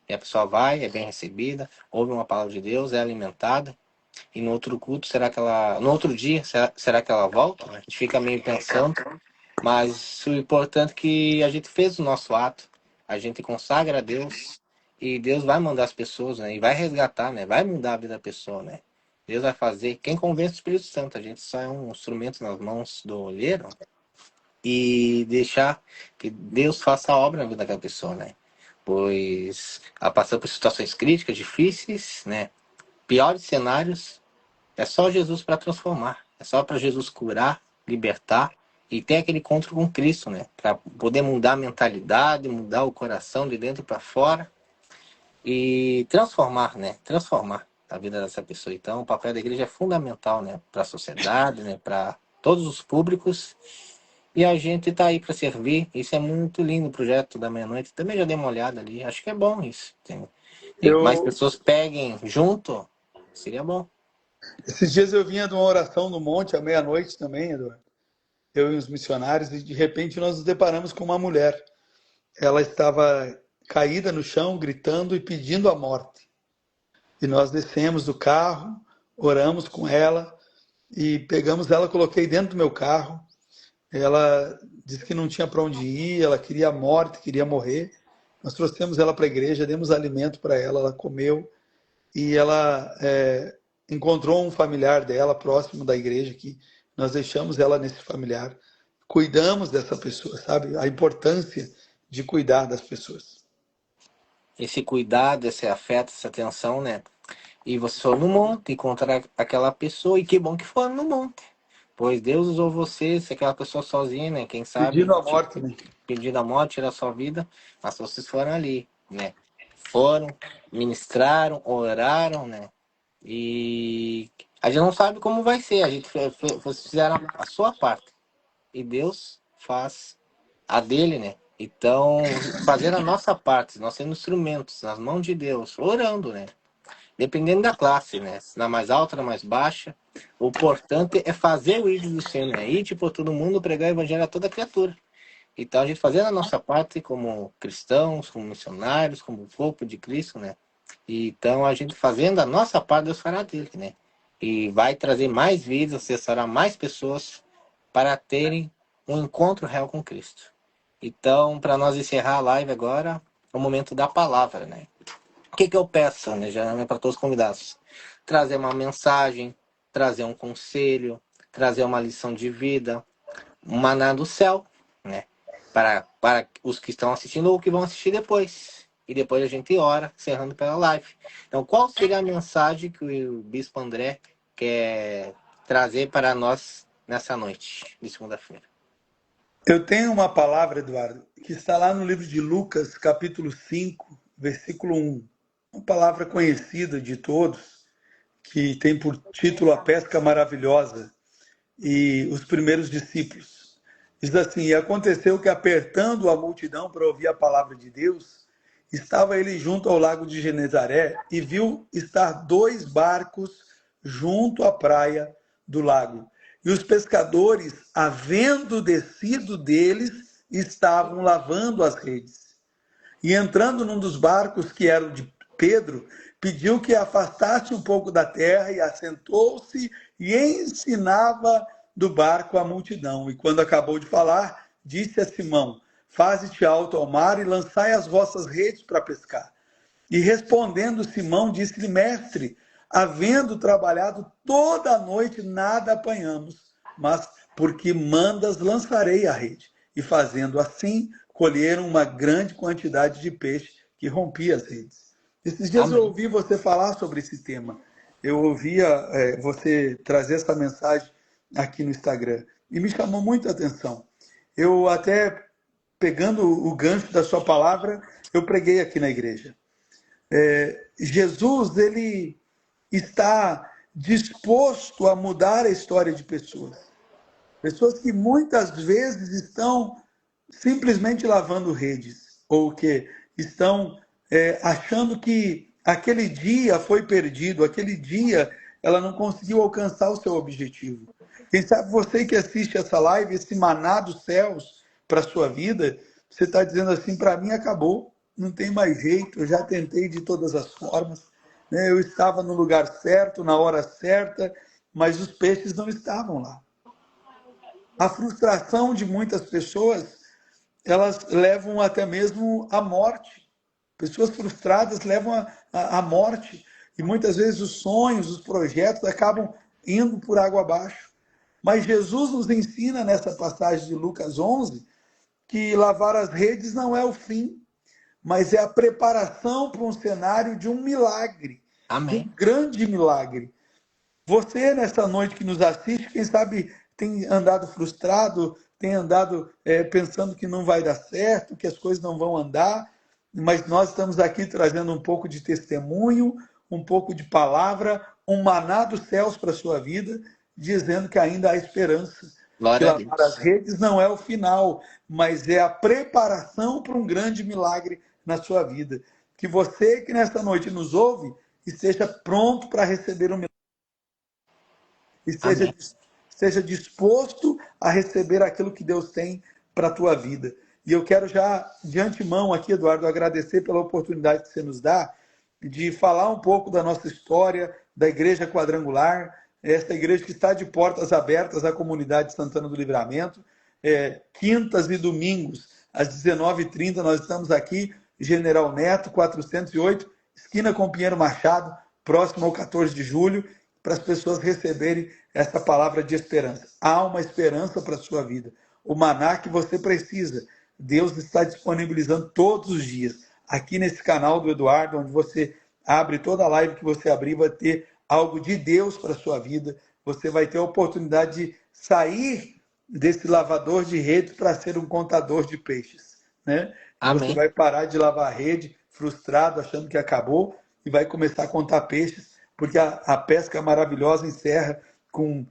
E a pessoa vai, é bem recebida, ouve uma palavra de Deus, é alimentada. E no outro culto, será que ela. No outro dia, será que ela volta? A gente fica meio pensando. Mas o importante é que a gente fez o nosso ato, a gente consagra a Deus e Deus vai mandar as pessoas, né? E vai resgatar, né? Vai mudar a vida da pessoa, né? Deus vai fazer. Quem convence o Espírito Santo, a gente só é um instrumento nas mãos do olheiro e deixar que Deus faça a obra na vida daquela pessoa, né? Pois ela passou por situações críticas, difíceis, né? Piores cenários, é só Jesus para transformar. É só para Jesus curar, libertar e ter aquele encontro com Cristo, né? Para poder mudar a mentalidade, mudar o coração de dentro para fora e transformar, né? Transformar a vida dessa pessoa. Então, o papel da igreja é fundamental, né? Para a sociedade, né? Para todos os públicos. E a gente está aí para servir. Isso é muito lindo, o projeto da meia-noite. Também já dei uma olhada ali. Acho que é bom isso. E mais Eu, pessoas peguem junto, seria bom. esses dias eu vinha de uma oração no monte à meia-noite também, Eduardo. Eu e os missionários, e de repente nós nos deparamos com uma mulher. Ela estava caída no chão, gritando e pedindo a morte. E nós descemos do carro, oramos com ela e pegamos ela, coloquei dentro do meu carro. Ela disse que não tinha para onde ir, ela queria a morte, queria morrer. Nós trouxemos ela para a igreja, demos alimento para ela comeu e ela encontrou um familiar dela próximo da igreja aqui. Nós deixamos ela nesse familiar, cuidamos dessa pessoa, sabe? A importância de cuidar das pessoas. Esse cuidado, esse afeto, essa atenção, né? E você foi no monte encontrar aquela pessoa, e que bom que foi no monte. Pois Deus usou você, se aquela pessoa sozinha, né? Quem Pedindo sabe a morte, né? pedindo a morte, tirar a sua vida, mas vocês foram ali, né? Foram, ministraram, oraram, né? E a gente não sabe como vai ser, a gente vocês fizeram a sua parte. E Deus faz a dele, né? Então, fazendo a nossa parte, nós sendo instrumentos nas mãos de Deus, orando, né? Dependendo da classe, né? Se na mais alta, na mais baixa. O importante é fazer o ídolo do Senhor, né? Ir por todo mundo, pregar o evangelho a toda criatura. Então, a gente fazendo a nossa parte como cristãos, como missionários, como corpo de Cristo, né? E, então, a gente fazendo a nossa parte, Deus fará dele, né? E vai trazer mais vidas, acessará mais pessoas para terem um encontro real com Cristo. Então, para nós encerrar a live agora, é o momento da palavra, né? O que eu peço, né? Já é para todos os convidados. Trazer uma mensagem, trazer um conselho, trazer uma lição de vida, um maná do céu, né? Para os que estão assistindo ou que vão assistir depois. E depois a gente ora, encerrando pela live. Então, qual seria a mensagem que o Bispo André quer trazer para nós nessa noite de segunda-feira? Eu tenho uma palavra, Eduardo, que está lá no livro de Lucas, capítulo 5, versículo 1. Uma palavra conhecida de todos, que tem por título A Pesca Maravilhosa e os primeiros discípulos. Diz assim: E aconteceu que, apertando a multidão para ouvir a palavra de Deus, estava ele junto ao lago de Genezaré e viu estar dois barcos junto à praia do lago. E os pescadores, havendo descido deles, estavam lavando as redes. E entrando num dos barcos, que era o de Pedro, pediu que afastasse um pouco da terra e assentou-se e ensinava do barco a multidão. E quando acabou de falar, disse a Simão: Faze-te alto ao mar e lançai as vossas redes para pescar. E respondendo Simão, disse-lhe: Mestre, havendo trabalhado toda a noite, nada apanhamos, mas porque mandas, lançarei a rede. E fazendo assim, colheram uma grande quantidade de peixe que rompia as redes. Esses dias eu Amém. ouvi você falar sobre esse tema. Eu ouvia você trazer essa mensagem aqui no Instagram e me chamou muito a atenção. Eu até, pegando o gancho da sua palavra, eu preguei aqui na igreja. Jesus, ele está disposto a mudar a história de pessoas. Pessoas que muitas vezes estão simplesmente lavando redes, ou que estão achando que aquele dia foi perdido, aquele dia ela não conseguiu alcançar o seu objetivo. Quem sabe você que assiste essa live, esse maná dos céus para a sua vida, você está dizendo assim: para mim acabou, não tem mais jeito, eu já tentei de todas as formas, né? Eu estava no lugar certo, na hora certa, mas os peixes não estavam lá. A frustração de muitas pessoas, elas levam até mesmo à morte. Pessoas frustradas levam à morte. E muitas vezes os sonhos, os projetos acabam indo por água abaixo. Mas Jesus nos ensina nessa passagem de Lucas 11 que lavar as redes não é o fim, mas é a preparação para um cenário de um milagre, de um Amém. grande milagre. Você, nessa noite que nos assiste, quem sabe tem andado frustrado, tem andado pensando que não vai dar certo, que as coisas não vão andar, mas nós estamos aqui trazendo um pouco de testemunho, um pouco de palavra, um maná dos céus para a sua vida, dizendo que ainda há esperança, que Glória a lavar as Deus. redes não é o final, mas é a preparação para um grande milagre na sua vida. Que você que nesta noite nos ouve esteja pronto para receber o milagre e Amém. esteja disposto a receber aquilo que Deus tem para a tua vida. E eu quero já, de antemão aqui, Eduardo, agradecer pela oportunidade que você nos dá de falar um pouco da nossa história, da Igreja Quadrangular, essa igreja que está de portas abertas à comunidade Santana do Livramento. Quintas e domingos, às 19h30, nós estamos aqui, General Neto, 408, esquina com Pinheiro Machado, próximo ao 14 de julho, para as pessoas receberem essa palavra de esperança. Há uma esperança para a sua vida. O maná que você precisa, Deus está disponibilizando todos os dias. Aqui nesse canal do Eduardo, onde você abre toda a live que você abrir, vai ter algo de Deus para a sua vida. Você vai ter a oportunidade de sair desse lavador de redes para ser um contador de peixes, né? E você Amém. vai parar de lavar a rede frustrado, achando que acabou, e vai começar a contar peixes, porque a pesca maravilhosa encerra com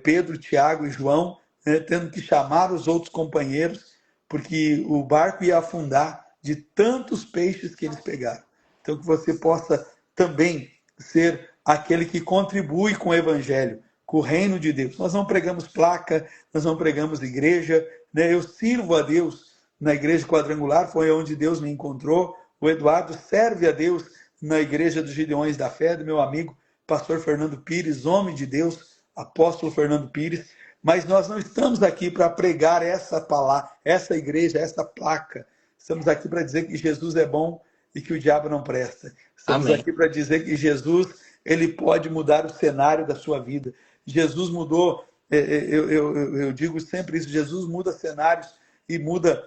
Pedro, Tiago e João, né, tendo que chamar os outros companheiros, porque o barco ia afundar de tantos peixes que eles pegaram. Então, que você possa também ser aquele que contribui com o evangelho, com o reino de Deus. Nós não pregamos placa, nós não pregamos igreja, né? Eu sirvo a Deus na igreja quadrangular, foi onde Deus me encontrou. O Eduardo serve a Deus na igreja dos Gideões da Fé, do meu amigo pastor Fernando Pires, homem de Deus, apóstolo Fernando Pires. Mas nós não estamos aqui para pregar essa palavra, essa igreja, essa placa. Estamos aqui para dizer que Jesus é bom e que o diabo não presta. Estamos Amém. aqui para dizer que Jesus, ele pode mudar o cenário da sua vida. Jesus mudou, eu digo sempre isso, Jesus muda cenários e muda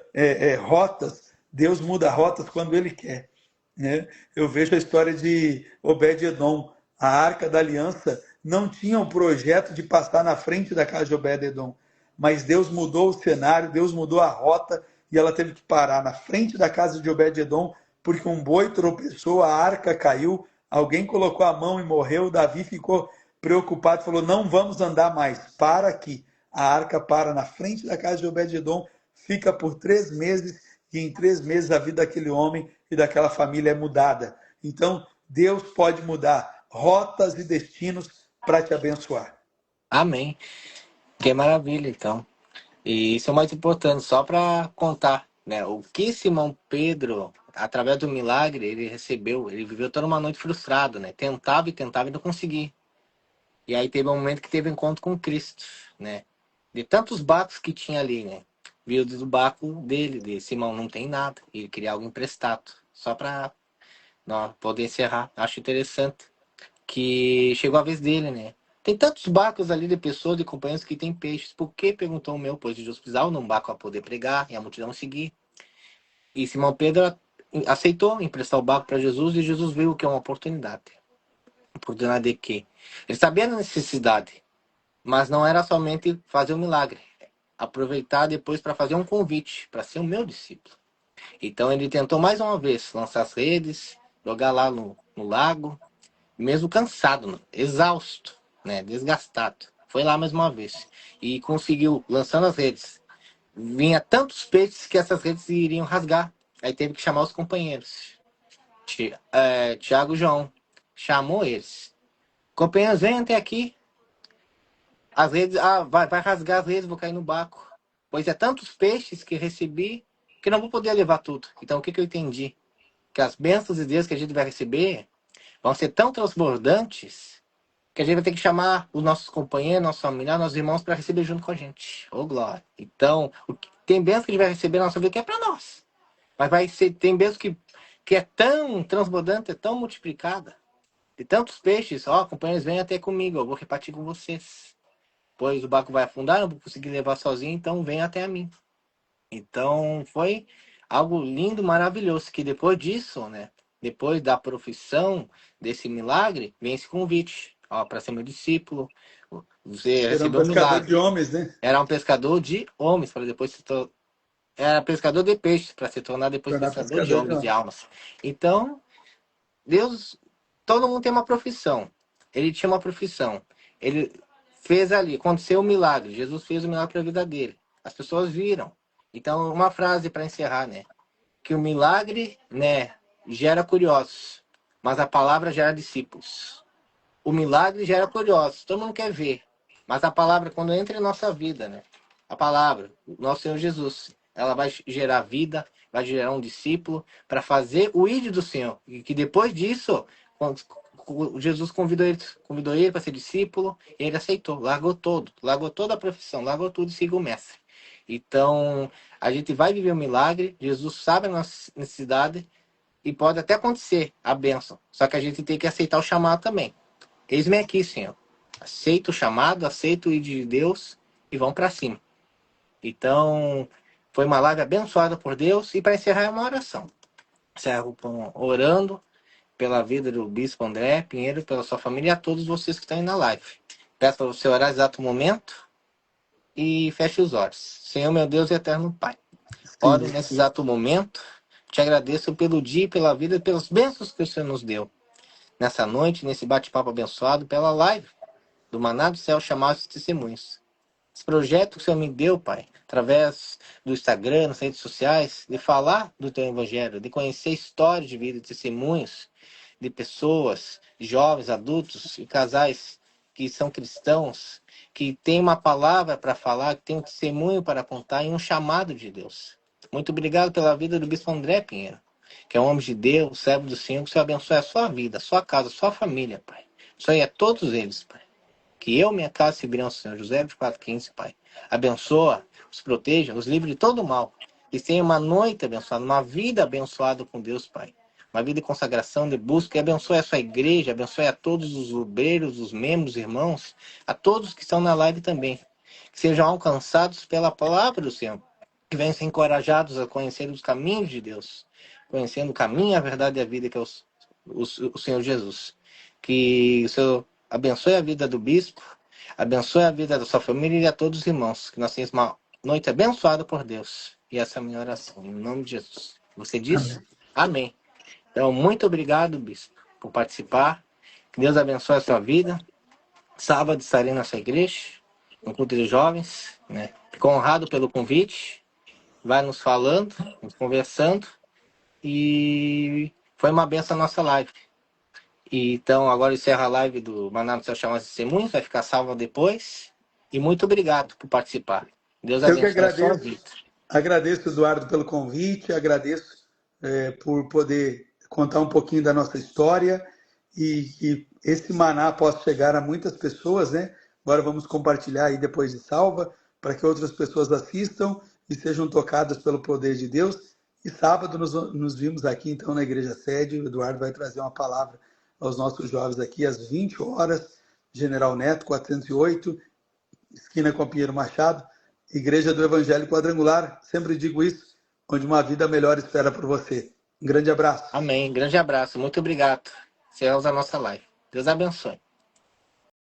rotas. Deus muda rotas quando ele quer, né? Eu vejo a história de Obed-Edom, a Arca da Aliança não tinham o projeto de passar na frente da casa de Obed-edom. Mas Deus mudou o cenário, Deus mudou a rota e ela teve que parar na frente da casa de Obed-edom porque um boi tropeçou, a arca caiu, alguém colocou a mão e morreu. Davi ficou preocupado, falou: não vamos andar mais, para aqui. A arca para na frente da casa de Obed-edom, fica por 3 meses, e em 3 meses a vida daquele homem e daquela família é mudada. Então, Deus pode mudar rotas e destinos para te abençoar. Amém. Que maravilha, então. E isso é o mais importante, só para contar, né? O que Simão Pedro, através do milagre, ele recebeu, ele viveu toda uma noite frustrado, né? Tentava e não conseguia. E aí teve um momento que teve um encontro com Cristo, né? De tantos barcos que tinha ali, né? Viu do barco dele, de Simão, não tem nada. Ele queria algo emprestado, só para poder encerrar. Acho interessante que chegou a vez dele, né? Tem tantos barcos ali de pessoas, de companheiros que tem peixes. Por que? Perguntou o meu, pois Jesus precisava num barco para poder pregar e a multidão seguir. E Simão Pedro aceitou emprestar o barco para Jesus e Jesus viu que é uma oportunidade. Oportunidade de quê? Ele sabia da necessidade, mas não era somente fazer um milagre. Aproveitar depois para fazer um convite, para ser o meu discípulo. Então ele tentou mais uma vez lançar as redes, jogar lá no lago, mesmo cansado, exausto, né, desgastado. Foi lá mais uma vez e conseguiu, lançando as redes. Vinha tantos peixes que essas redes iriam rasgar. Aí teve que chamar os companheiros. Tiago e João. Chamou eles. Companheiros, vem até aqui. As redes, vai rasgar as redes, vou cair no barco. Pois é tantos peixes que recebi que não vou poder levar tudo. Então o que eu entendi? Que as bênçãos de Deus que a gente vai receber vão ser tão transbordantes que a gente vai ter que chamar os nossos companheiros, nossos familiares, nossos irmãos para receber junto com a gente. Ô, glória. Então, tem bênção que a gente vai receber na nossa vida que é para nós. Mas tem bênção que é tão transbordante, é tão multiplicada. De tantos peixes, companheiros, venham até comigo, eu vou repartir com vocês. Pois o barco vai afundar, não vou conseguir levar sozinho, então venham até a mim. Então, foi algo lindo, maravilhoso, que depois disso, né? Depois da profissão desse milagre, vem esse convite, para ser meu discípulo. Você Era um recebeu um pescador milagre. de homens, né? Era um pescador de homens, para depois era pescador de peixes, para se tornar depois Tornar pescador de pescador de homens, de homens. almas. Então, Deus, todo mundo tem uma profissão. Ele tinha uma profissão. Ele fez ali, aconteceu o milagre. Jesus fez o milagre para a vida dele. As pessoas viram. Então, uma frase para encerrar, né? Que o milagre, né, gera curiosos, mas a palavra gera discípulos. O milagre gera curiosos, todo mundo quer ver, mas a palavra, quando entra em nossa vida, né, a palavra, o nosso Senhor Jesus, ela vai gerar vida, vai gerar um discípulo para fazer o ídolo do Senhor. E que depois disso, quando Jesus convidou ele para ser discípulo, e ele aceitou, largou toda a profissão, largou tudo e seguiu o mestre. Então, a gente vai viver um milagre, Jesus sabe a nossa necessidade e pode até acontecer a bênção. Só que a gente tem que aceitar o chamado também. Eis-me aqui, Senhor. Aceito o chamado, aceito o ir de Deus e vamos para cima. Então, foi uma live abençoada por Deus e para encerrar é uma oração. Encerro orando pela vida do Bispo André Pinheiro, pela sua família e a todos vocês que estão aí na live. Peço para você orar exato momento e feche os olhos. Senhor, meu Deus e eterno Pai. Oro Sim. nesse exato momento. Te agradeço pelo dia, pela vida e pelas bênçãos que o Senhor nos deu. Nessa noite, nesse bate-papo abençoado, pela live do Maná do Céu Chamados Testemunhos. Esse projeto que o Senhor me deu, Pai, através do Instagram, nas redes sociais, de falar do Teu Evangelho, de conhecer histórias de vida, testemunhos de pessoas, jovens, adultos e casais que são cristãos, que têm uma palavra para falar, que têm um testemunho para contar e um chamado de Deus. Muito obrigado pela vida do Bispo André Pinheiro, que é um homem de Deus, servo do Senhor, que o Senhor abençoe a sua vida, a sua casa, a sua família, Pai. Isso aí a todos eles, Pai. Que eu, minha casa, servirão ao Senhor. José 24:15, Pai. Abençoa, os proteja, os livre de todo mal. Que tenha uma noite abençoada, uma vida abençoada com Deus, Pai. Uma vida de consagração, de busca. E abençoe a sua igreja, abençoe a todos os obreiros, os membros, irmãos, a todos que estão na live também. Que sejam alcançados pela palavra do Senhor. Que venham ser encorajados a conhecer os caminhos de Deus. Conhecendo o caminho, a verdade e a vida, que é o Senhor Jesus. Que o Senhor abençoe a vida do bispo, abençoe a vida da sua família e a todos os irmãos. Que nós tenhamos uma noite abençoada por Deus. E essa é a minha oração, em nome de Jesus. Você disse? Amém. Amém. Então, muito obrigado, bispo, por participar. Que Deus abençoe a sua vida. Sábado estarei na sua igreja, no culto de jovens, né? Fico honrado pelo convite. Vai nos falando, nos conversando. E foi uma benção a nossa live. E, então, agora encerra a live do Maná no Céu Chamar as Testemunhas. Vai ficar salva depois. E muito obrigado por participar. Deus Eu que abençoe a sua agradeço. vida. Agradeço, Eduardo, pelo convite, agradeço por poder contar um pouquinho da nossa história e que esse maná possa chegar a muitas pessoas, né? Agora vamos compartilhar aí depois de salva, para que outras pessoas assistam e sejam tocadas pelo poder de Deus. E sábado nos vimos aqui, então, na Igreja Sede. O Eduardo vai trazer uma palavra aos nossos jovens aqui às 20 horas, General Neto, 408, esquina com Pinheiro Machado. Igreja do Evangelho Quadrangular, sempre digo isso, onde uma vida melhor espera por você. Um grande abraço. Amém. Grande abraço. Muito obrigado. Encerramos a nossa live. Deus abençoe.